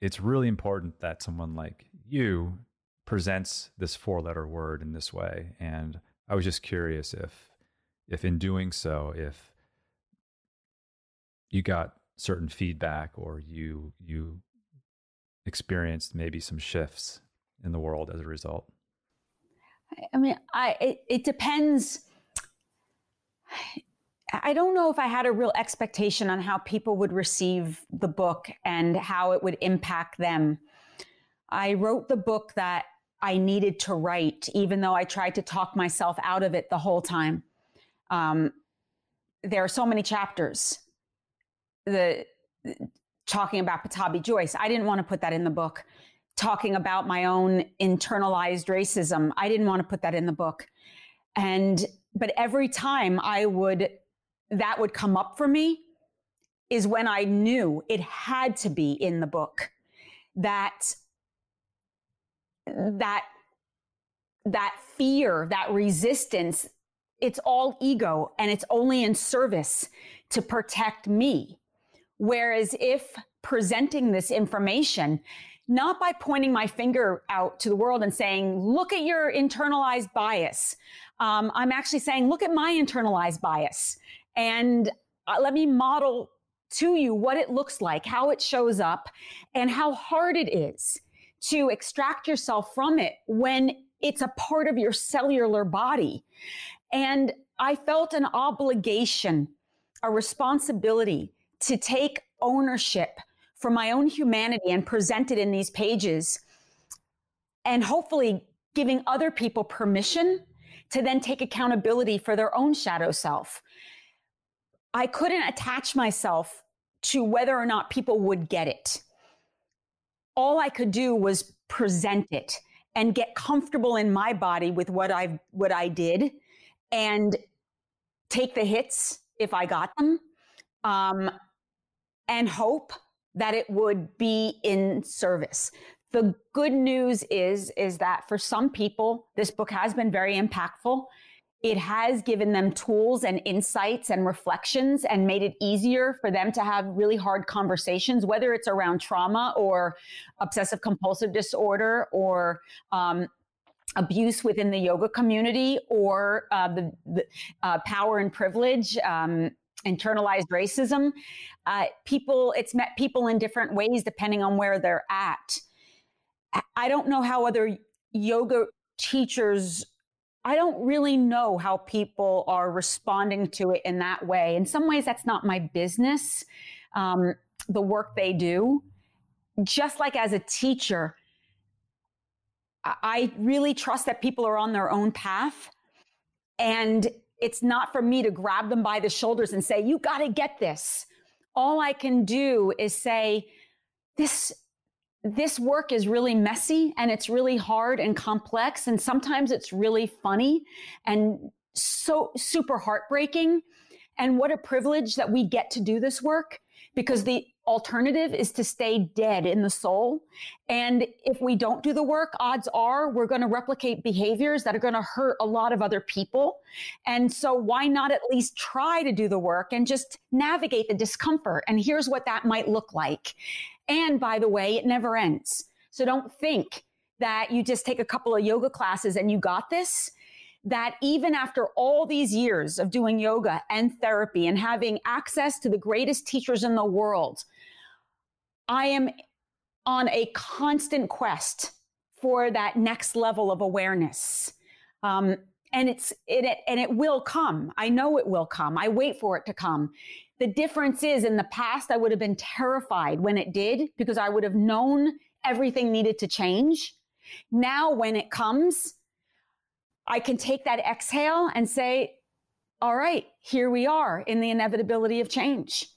it's really important that someone like you presents this 4-letter word in this way. And I was just curious if in doing so, if you got certain feedback, or you experienced maybe some shifts in the world as a result. I mean, it depends. I don't know if I had a real expectation on how people would receive the book and how it would impact them. I wrote the book that I needed to write, even though I tried to talk myself out of it the whole time. There are so many chapters. Talking about Patabi Joyce, I didn't want to put that in the book. Talking about my own internalized racism, I didn't want to put that in the book. But every time I would that would come up for me is when I knew it had to be in the book that fear, that resistance, it's all ego and it's only in service to protect me. Whereas if presenting this information, not by pointing my finger out to the world and saying, look at your internalized bias. I'm actually saying, look at my internalized bias and let me model to you what it looks like, how it shows up, and how hard it is to extract yourself from it when it's a part of your cellular body. And I felt an obligation, a responsibility to take ownership for my own humanity and present it in these pages, and hopefully giving other people permission to then take accountability for their own shadow self. I couldn't attach myself to whether or not people would get it. All I could do was present it and get comfortable in my body with what I did, and take the hits if I got them, and hope that it would be in service. The good news is that for some people, this book has been very impactful. It has given them tools and insights and reflections and made it easier for them to have really hard conversations, whether it's around trauma or obsessive compulsive disorder or abuse within the yoga community, or the power and privilege, internalized racism. It's met people in different ways depending on where they're at. I don't know how other yoga teachers, I don't really know how people are responding to it in that way. In some ways, that's not my business, the work they do. Just like as a teacher, I really trust that people are on their own path. And it's not for me to grab them by the shoulders and say, you got to get this. All I can do is say, this work is really messy and it's really hard and complex. And sometimes it's really funny and so super heartbreaking. And what a privilege that we get to do this work, because the alternative is to stay dead in the soul. And if we don't do the work, odds are we're going to replicate behaviors that are going to hurt a lot of other people. And so why not at least try to do the work and just navigate the discomfort? And here's what that might look like. And by the way, it never ends. So don't think that you just take a couple of yoga classes and you got this. That even after all these years of doing yoga and therapy and having access to the greatest teachers in the world, I am on a constant quest for that next level of awareness. And it will come. I know it will come. I wait for it to come. The difference is, in the past, I would have been terrified when it did, because I would have known everything needed to change. Now, when it comes, I can take that exhale and say, all right, here we are in the inevitability of change.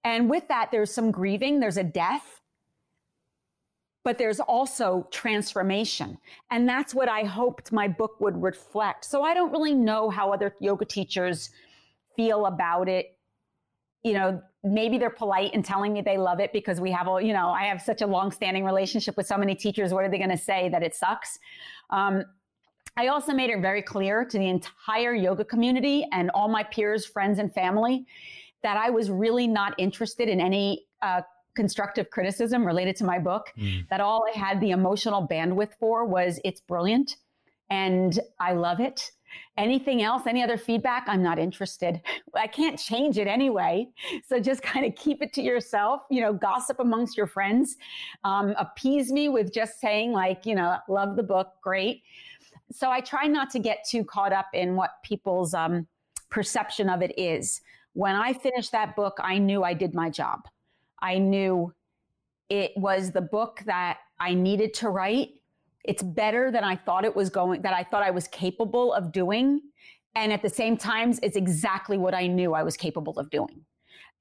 And with that, there's some grieving, there's a death, but there's also transformation. And that's what I hoped my book would reflect. So I don't really know how other yoga teachers feel about it. You know, maybe they're polite in telling me they love it because we have all, you know, I have such a long-standing relationship with so many teachers. What are they going to say, that it sucks? I also made it very clear to the entire yoga community and all my peers, friends, and family that I was really not interested in any constructive criticism related to my book, that all I had the emotional bandwidth for was, it's brilliant and I love it. Anything else, any other feedback, I'm not interested. I can't change it anyway. So just kind of keep it to yourself, you know, gossip amongst your friends, appease me with just saying like, you know, love the book, great. So I try not to get too caught up in what people's perception of it is. When I finished that book, I knew I did my job. I knew it was the book that I needed to write. It's better than I thought it was going, that I thought I was capable of doing. And at the same time, it's exactly what I knew I was capable of doing.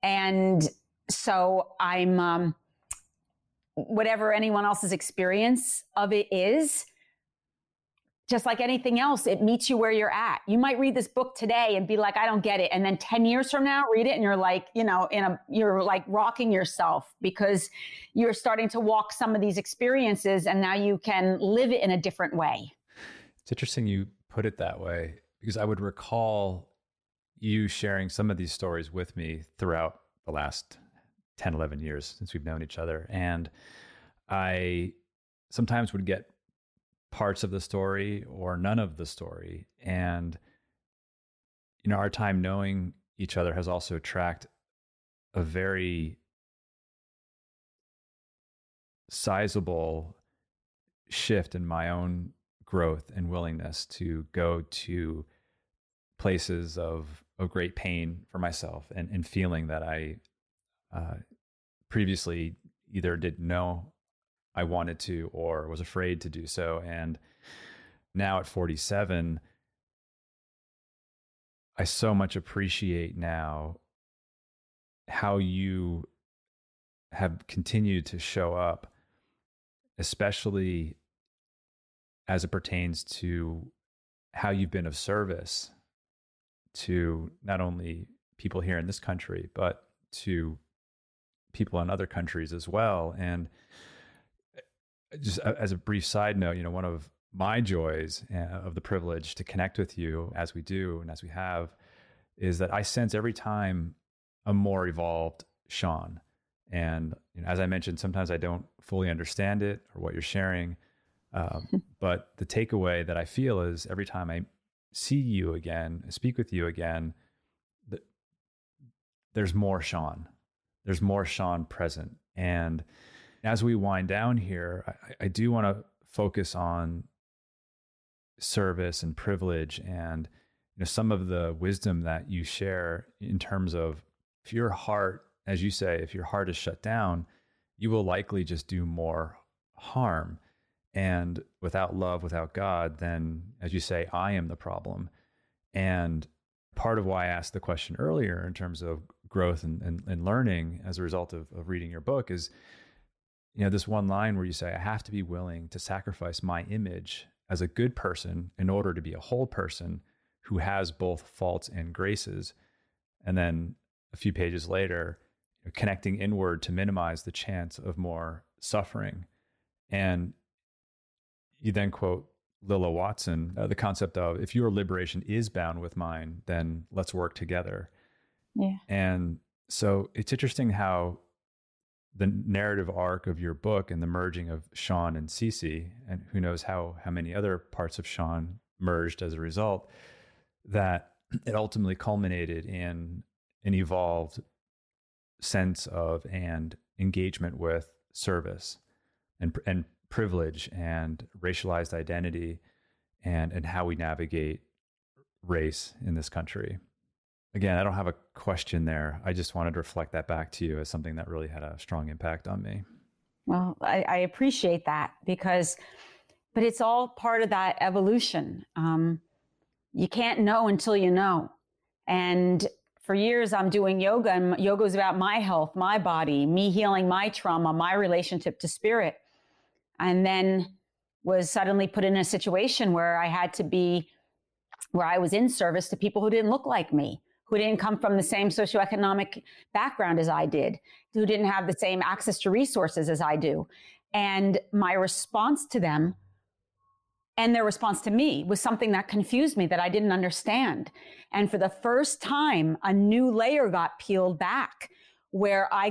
And so I'm, whatever anyone else's experience of it is, just like anything else, it meets you where you're at. You might read this book today and be like, I don't get it. And then 10 years from now, read it and you're like, you're like rocking yourself because you're starting to walk some of these experiences and now you can live it in a different way. It's interesting you put it that way, because I would recall you sharing some of these stories with me throughout the last 10, 11 years since we've known each other. And I sometimes would get parts of the story or none of the story. And, our time knowing each other has also tracked a very sizable shift in my own growth and willingness to go to places of great pain for myself and feeling that I previously either didn't know I wanted to or was afraid to do so. And now at 47, I so much appreciate now how you have continued to show up, especially as it pertains to how you've been of service to not only people here in this country, but to people in other countries as well. And just as a brief side note, one of my joys of the privilege to connect with you as we do and as we have is that I sense every time a more evolved Seane. And as I mentioned, sometimes I don't fully understand it or what you're sharing. But the takeaway that I feel is every time I see you again, speak with you again, there's more Seane. There's more Seane present. And as we wind down here, I do want to focus on service and privilege and some of the wisdom that you share in terms of if your heart, as you say, if your heart is shut down, you will likely just do more harm. And without love, without God, then, as you say, I am the problem. And part of why I asked the question earlier in terms of growth and learning as a result of reading your book is, this one line where you say, I have to be willing to sacrifice my image as a good person in order to be a whole person who has both faults and graces. And then a few pages later, connecting inward to minimize the chance of more suffering. And you then quote Lilla Watson, the concept of if your liberation is bound with mine, then let's work together. Yeah. And so it's interesting how the narrative arc of your book and the merging of Seane and Cece, and who knows how many other parts of Seane merged as a result, that it ultimately culminated in an evolved sense of and engagement with service and privilege and racialized identity and how we navigate race in this country. Again, I don't have a question there. I just wanted to reflect that back to you as something that really had a strong impact on me. Well, I appreciate that but it's all part of that evolution. You can't know until you know. And for years, I'm doing yoga, and yoga is about my health, my body, me healing my trauma, my relationship to spirit. And then was suddenly put in a situation where I was in service to people who didn't look like me, who didn't come from the same socioeconomic background as I did, who didn't have the same access to resources as I do. And my response to them and their response to me was something that confused me, that I didn't understand. And for the first time, a new layer got peeled back where I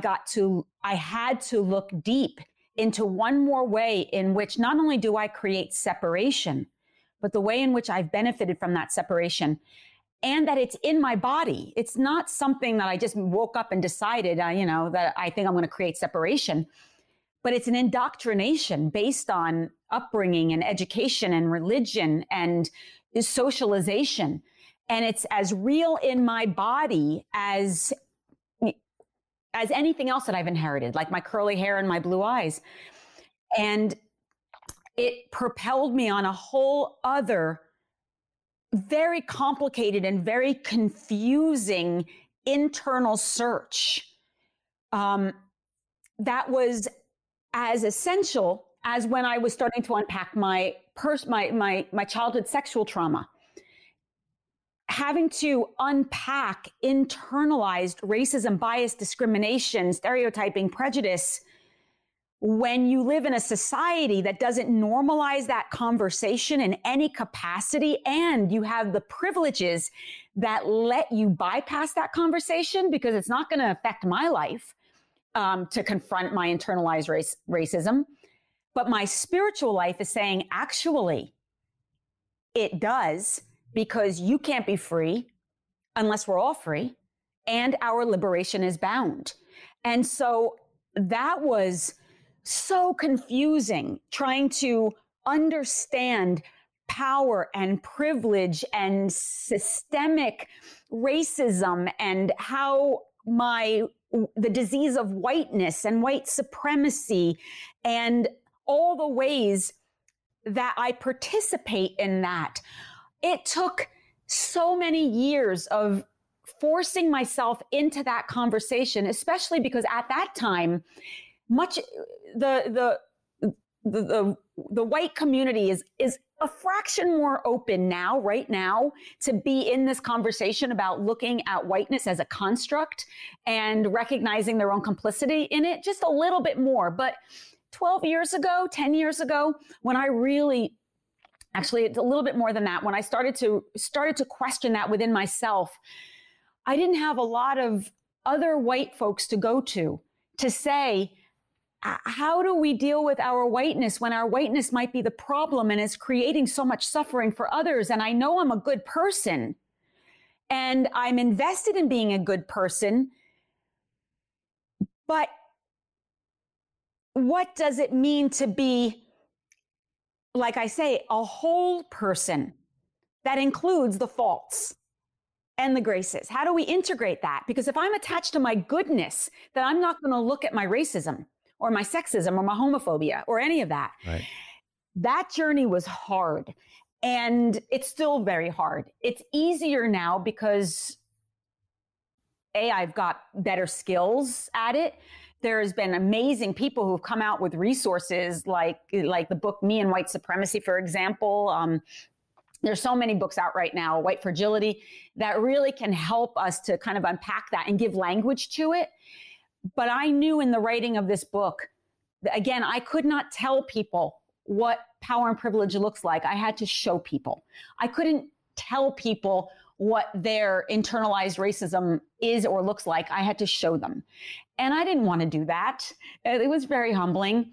had to look deep into one more way in which not only do I create separation, but the way in which I've benefited from that separation, and that it's in my body. It's not something that I just woke up and decided, that I think I'm going to create separation, but it's an indoctrination based on upbringing and education and religion and socialization. And it's as real in my body as anything else that I've inherited, like my curly hair and my blue eyes. And it propelled me on a whole other very complicated and very confusing internal search that was as essential as when I was starting to unpack my my childhood sexual trauma, having to unpack internalized racism, bias, discrimination, stereotyping, prejudice, when you live in a society that doesn't normalize that conversation in any capacity, and you have the privileges that let you bypass that conversation because it's not going to affect my life to confront my internalized racism. But my spiritual life is saying, actually, it does, because you can't be free unless we're all free, and our liberation is bound. And so that was so confusing, trying to understand power and privilege and systemic racism, and how the disease of whiteness and white supremacy and all the ways that I participate in that. It took so many years of forcing myself into that conversation, especially because at that time, the white community is a fraction more open now, right now, to be in this conversation about looking at whiteness as a construct and recognizing their own complicity in it, just a little bit more. But 12 years ago, 10 years ago, when I really, actually, it's a little bit more than that, when I started to question that within myself, I didn't have a lot of other white folks to go to say, how do we deal with our whiteness when our whiteness might be the problem and is creating so much suffering for others? And I know I'm a good person and I'm invested in being a good person, but what does it mean to be, like I say, a whole person that includes the faults and the graces? How do we integrate that? Because if I'm attached to my goodness, then I'm not going to look at my racism or my sexism or my homophobia or any of that. Right. That journey was hard, and it's still very hard. It's easier now because I've got better skills at it. There's been amazing people who've come out with resources like the book Me and White Supremacy, for example. There's so many books out right now, White Fragility, that really can help us to kind of unpack that and give language to it. But I knew in the writing of this book, again, I could not tell people what power and privilege looks like. I had to show people. I couldn't tell people what their internalized racism is or looks like. I had to show them. And I didn't want to do that. It was very humbling.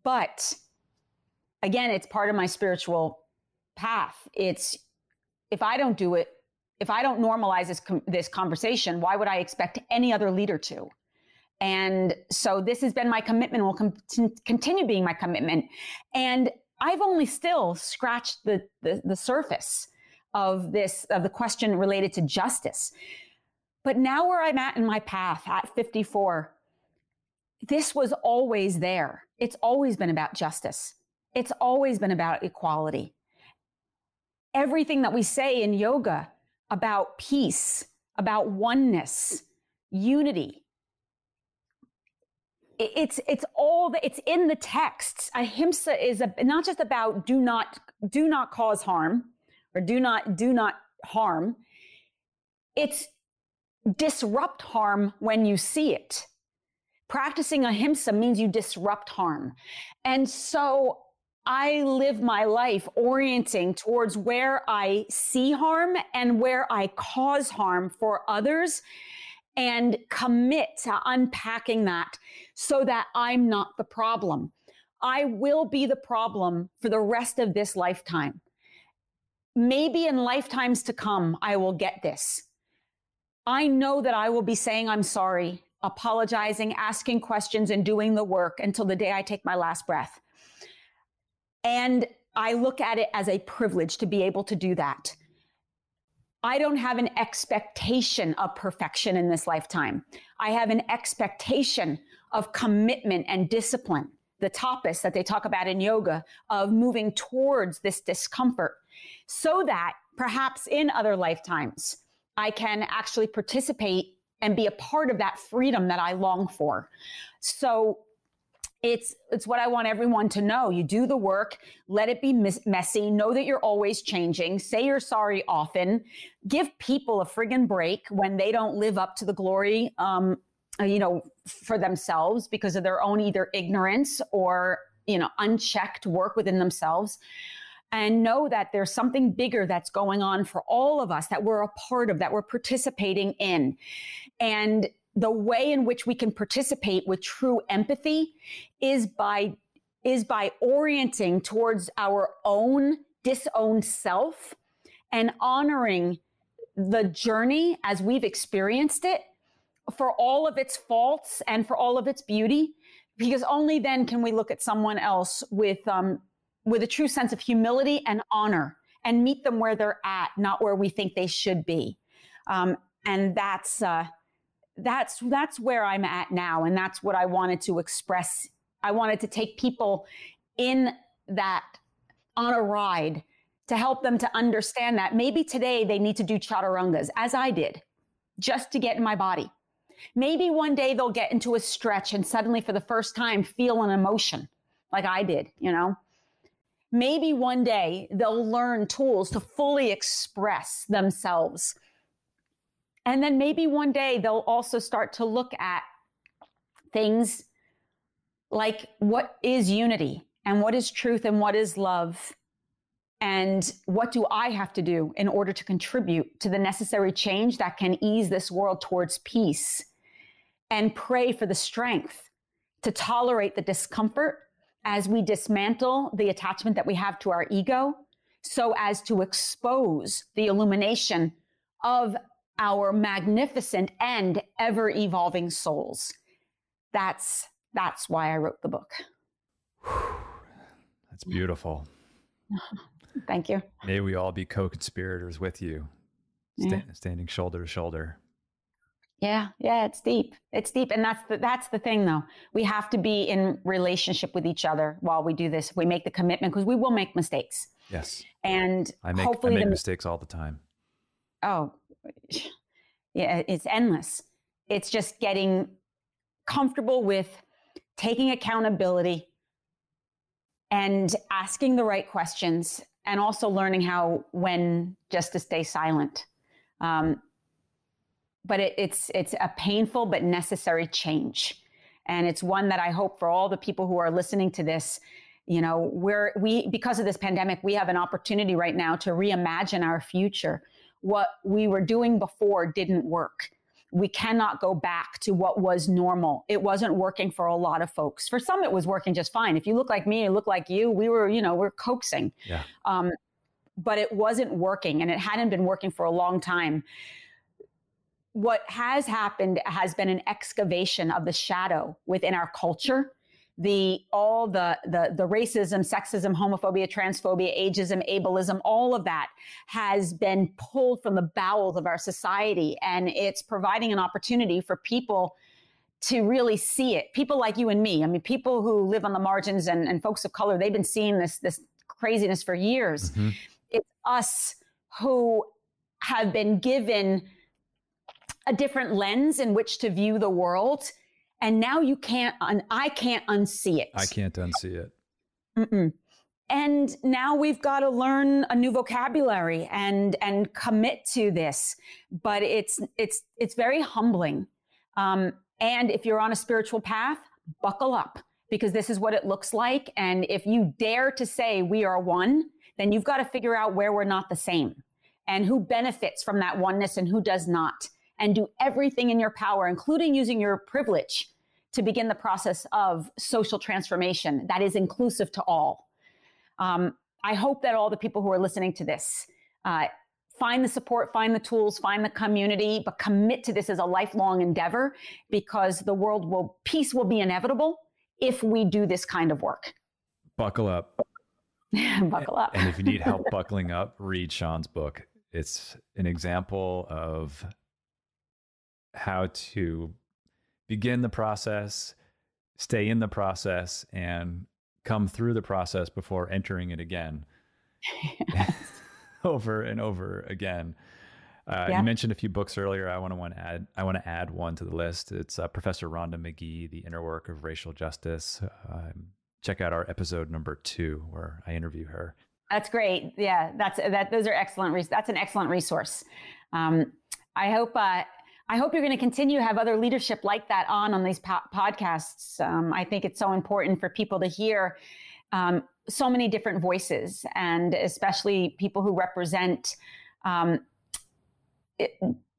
But again, it's part of my spiritual path. It's, if I don't do it, if I don't normalize this conversation, why would I expect any other leader to? And so this has been my commitment, will continue being my commitment. And I've only still scratched the surface of the question related to justice. But now where I'm at in my path at 54, this was always there. It's always been about justice. It's always been about equality. Everything that we say in yoga about peace, about oneness, unity, it's in the texts. Ahimsa is not just about do not cause harm or do not harm. It's disrupt harm when you see it. Practicing ahimsa means you disrupt harm. And so I live my life orienting towards where I see harm and where I cause harm for others, and commit to unpacking that so that I'm not the problem. I will be the problem for the rest of this lifetime. Maybe in lifetimes to come, I will get this. I know that I will be saying I'm sorry, apologizing, asking questions, and doing the work until the day I take my last breath. And I look at it as a privilege to be able to do that. I don't have an expectation of perfection in this lifetime. I have an expectation of commitment and discipline, the tapas that they talk about in yoga, of moving towards this discomfort, so that perhaps in other lifetimes, I can actually participate and be a part of that freedom that I long for. So It's what I want everyone to know. You do the work, let it be messy, know that you're always changing, say you're sorry often, give people a friggin' break when they don't live up to the glory, for themselves because of their own either ignorance or, unchecked work within themselves. And know that there's something bigger that's going on for all of us that we're a part of, that we're participating in. And the way in which we can participate with true empathy is by orienting towards our own disowned self and honoring the journey as we've experienced it for all of its faults and for all of its beauty, because only then can we look at someone else with a true sense of humility and honor and meet them where they're at, not where we think they should be. And that's where I'm at now. And that's what I wanted to express. I wanted to take people in that on a ride to help them to understand that maybe today they need to do chaturangas, as I did, just to get in my body. Maybe one day they'll get into a stretch and suddenly for the first time feel an emotion like I did, Maybe one day they'll learn tools to fully express themselves. And then maybe one day they'll also start to look at things like what is unity and what is truth and what is love and what do I have to do in order to contribute to the necessary change that can ease this world towards peace, and pray for the strength to tolerate the discomfort as we dismantle the attachment that we have to our ego so as to expose the illumination of our magnificent and ever-evolving souls. That's why I wrote the book. That's beautiful. Thank you. May we all be co-conspirators with you, standing shoulder to shoulder. Yeah, it's deep. It's deep. And that's the thing, though. We have to be in relationship with each other while we do this. We make the commitment, because we will make mistakes. Yes. And I make mistakes all the time. Oh, yeah, it's endless. It's just getting comfortable with taking accountability and asking the right questions, and also learning when just to stay silent. But it's a painful but necessary change. And it's one that I hope for all the people who are listening to this, because of this pandemic, we have an opportunity right now to reimagine our future. What we were doing before didn't work. We cannot go back to what was normal. It wasn't working for a lot of folks. For some, it was working just fine. If you look like me, you look like you, we're coaxing. Yeah. But it wasn't working, and it hadn't been working for a long time. What has happened has been an excavation of the shadow within our culture. All the racism, sexism, homophobia, transphobia, ageism, ableism, all of that has been pulled from the bowels of our society. And it's providing an opportunity for people to really see it. People like you and me. I mean, people who live on the margins and folks of color, they've been seeing this craziness for years. Mm-hmm. It's us who have been given a different lens in which to view the world. And now I can't unsee it. I can't unsee it. Mm-mm. And now we've got to learn a new vocabulary and commit to this. But it's very humbling. And if you're on a spiritual path, buckle up, because this is what it looks like. And if you dare to say we are one, then you've got to figure out where we're not the same and who benefits from that oneness and who does not. And do everything in your power, including using your privilege, to begin the process of social transformation that is inclusive to all. I hope that all the people who are listening to this find the support, find the tools, find the community, but commit to this as a lifelong endeavor, because peace will be inevitable if we do this kind of work. Buckle up. Buckle up. And if you need help buckling up, read Seane's book. It's an example of how to begin the process, stay in the process, and come through the process before entering it again. Over and over again. You mentioned a few books earlier. I want to add one to the list. It's Professor Rhonda McGee, The Inner Work of Racial Justice. Check out our episode number 2, where I interview her. That's great. Yeah, those are excellent. That's an excellent resource. I hope you're going to continue to have other leadership like that on these podcasts. I think it's so important for people to hear so many different voices, and especially people who represent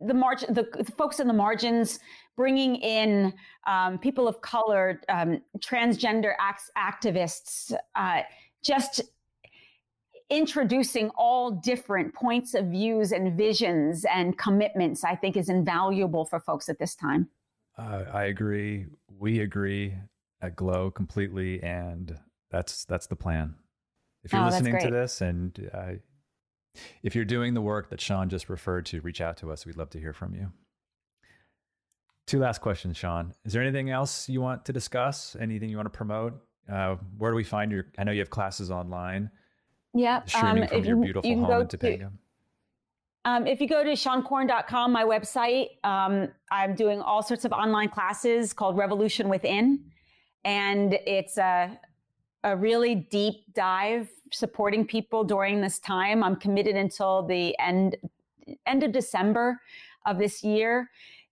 the folks in the margins, bringing in people of color, transgender activists, just introducing all different points of views and visions and commitments, I think, is invaluable for folks at this time. I agree. We agree at Glow completely, and that's the plan. If you're listening to this, and if you're doing the work that Seane just referred to, reach out to us. We'd love to hear from you. 2 last questions, Seane. Is there anything else you want to discuss? Anything you want to promote? Where do we find I know you have classes online. Yeah. Streaming from your beautiful home in Topanga. If you go to SeaneCorn.com, my website, I'm doing all sorts of online classes called Revolution Within. And it's a really deep dive supporting people during this time. I'm committed until the end of December of this year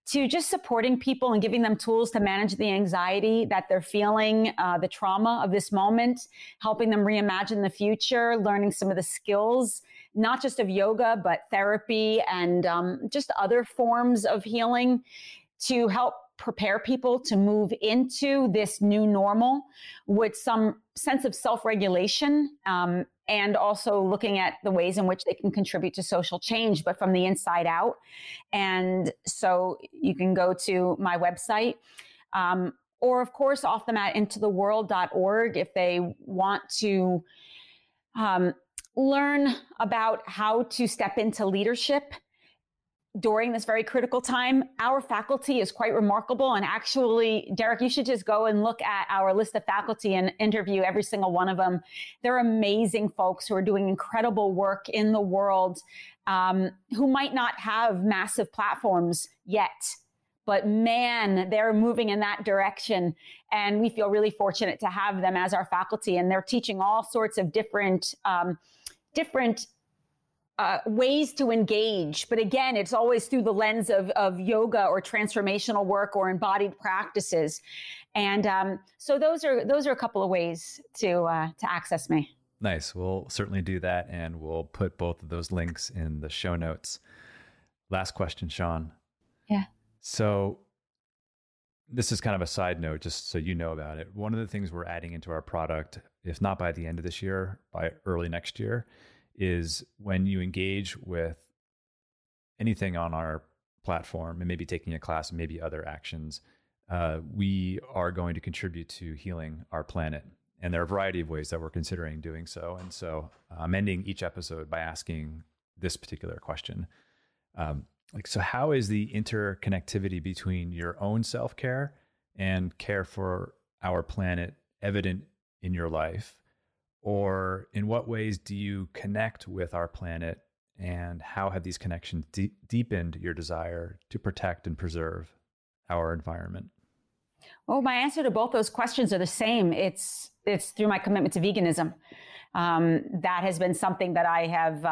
to just supporting people and giving them tools to manage the anxiety that they're feeling, the trauma of this moment, helping them reimagine the future, learning some of the skills, not just of yoga, but therapy and just other forms of healing to help prepare people to move into this new normal with some sense of self-regulation, and also looking at the ways in which they can contribute to social change, but from the inside out. And so you can go to my website, or of course, offthematIntotheworld.org if they want to learn about how to step into leadership during this very critical time. Our faculty is quite remarkable. And actually, Derik, you should just go and look at our list of faculty and interview every single one of them. They're amazing folks who are doing incredible work in the world, who might not have massive platforms yet, but man, they're moving in that direction. And we feel really fortunate to have them as our faculty. And they're teaching all sorts of different ways to engage. But again, it's always through the lens of yoga or transformational work or embodied practices. And so those are a couple of ways to access me. Nice. We'll certainly do that. And we'll put both of those links in the show notes. Last question, Seane. Yeah. So this is kind of a side note, just so you know about it. One of the things we're adding into our product, if not by the end of this year, by early next year, is when you engage with anything on our platform and maybe taking a class and maybe other actions, we are going to contribute to healing our planet. And there are a variety of ways that we're considering doing so. And so I'm ending each episode by asking this particular question. So how is the interconnectivity between your own self-care and care for our planet evident in your life? Or in what ways do you connect with our planet, and how have these connections deepened your desire to protect and preserve our environment? Well, my answer to both those questions are the same. It's through my commitment to veganism. That has been something that I have,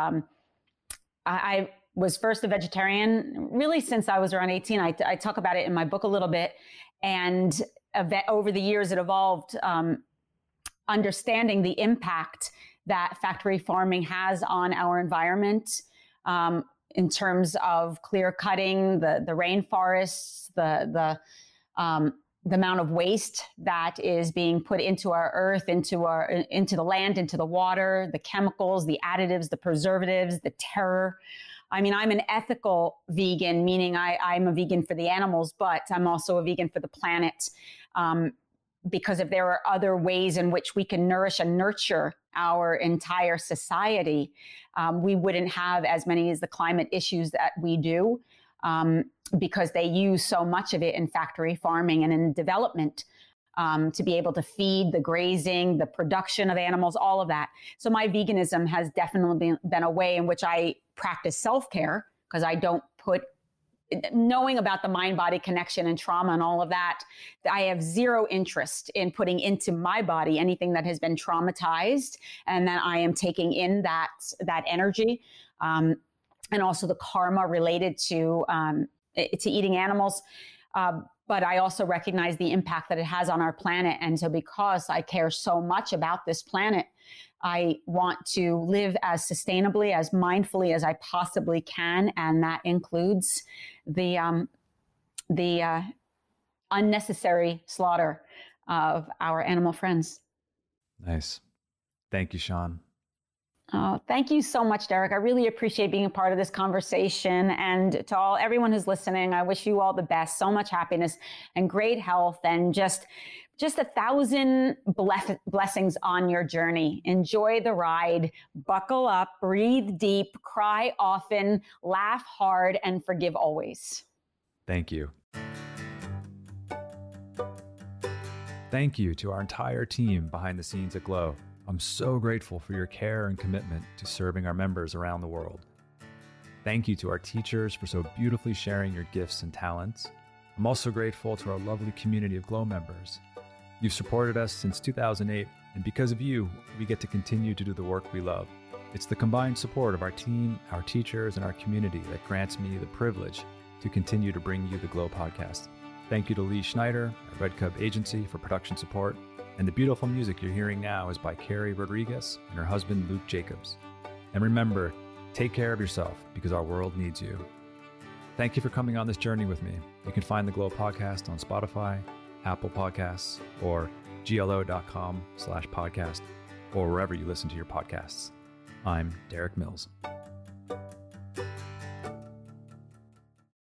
I was first a vegetarian really since I was around 18. I talk about it in my book a little bit. And over the years, it evolved, understanding the impact that factory farming has on our environment, in terms of clear cutting the rainforests, the amount of waste that is being put into our earth, into the land, into the water, the chemicals, the additives, the preservatives, the terror. I mean, I'm an ethical vegan, meaning I'm a vegan for the animals, but I'm also a vegan for the planet. Because if there are other ways in which we can nourish and nurture our entire society, we wouldn't have as many as the climate issues that we do, because they use so much of it in factory farming and in development, to be able to feed the grazing, the production of animals, all of that. So my veganism has definitely been a way in which I practice self-care because I don't put, knowing about the mind-body connection and trauma and all of that, I have zero interest in putting into my body anything that has been traumatized, and then I am taking in that energy, and also the karma related to eating animals. But I also recognize the impact that it has on our planet. And so because I care so much about this planet, I want to live as sustainably, as mindfully as I possibly can. And that includes the unnecessary slaughter of our animal friends. Nice. Thank you, Seane. Oh, thank you so much, Derik. I really appreciate being a part of this conversation. And to everyone who's listening, I wish you all the best, so much happiness and great health, and just 1,000 blessings on your journey. Enjoy the ride, buckle up, breathe deep, cry often, laugh hard, and forgive always. Thank you. Thank you to our entire team behind the scenes at Glow. I'm so grateful for your care and commitment to serving our members around the world. Thank you to our teachers for so beautifully sharing your gifts and talents. I'm also grateful to our lovely community of Glow members. You've supported us since 2008, and because of you, we get to continue to do the work we love. It's the combined support of our team, our teachers, and our community that grants me the privilege to continue to bring you the Glow podcast. Thank you to Lee Schneider at Red Cub Agency for production support. And the beautiful music you're hearing now is by Carrie Rodriguez and her husband, Luke Jacobs. And remember, take care of yourself because our world needs you. Thank you for coming on this journey with me. You can find the Glow podcast on Spotify, Apple Podcasts, or glo.com/podcast, or wherever you listen to your podcasts. I'm Derik Mills.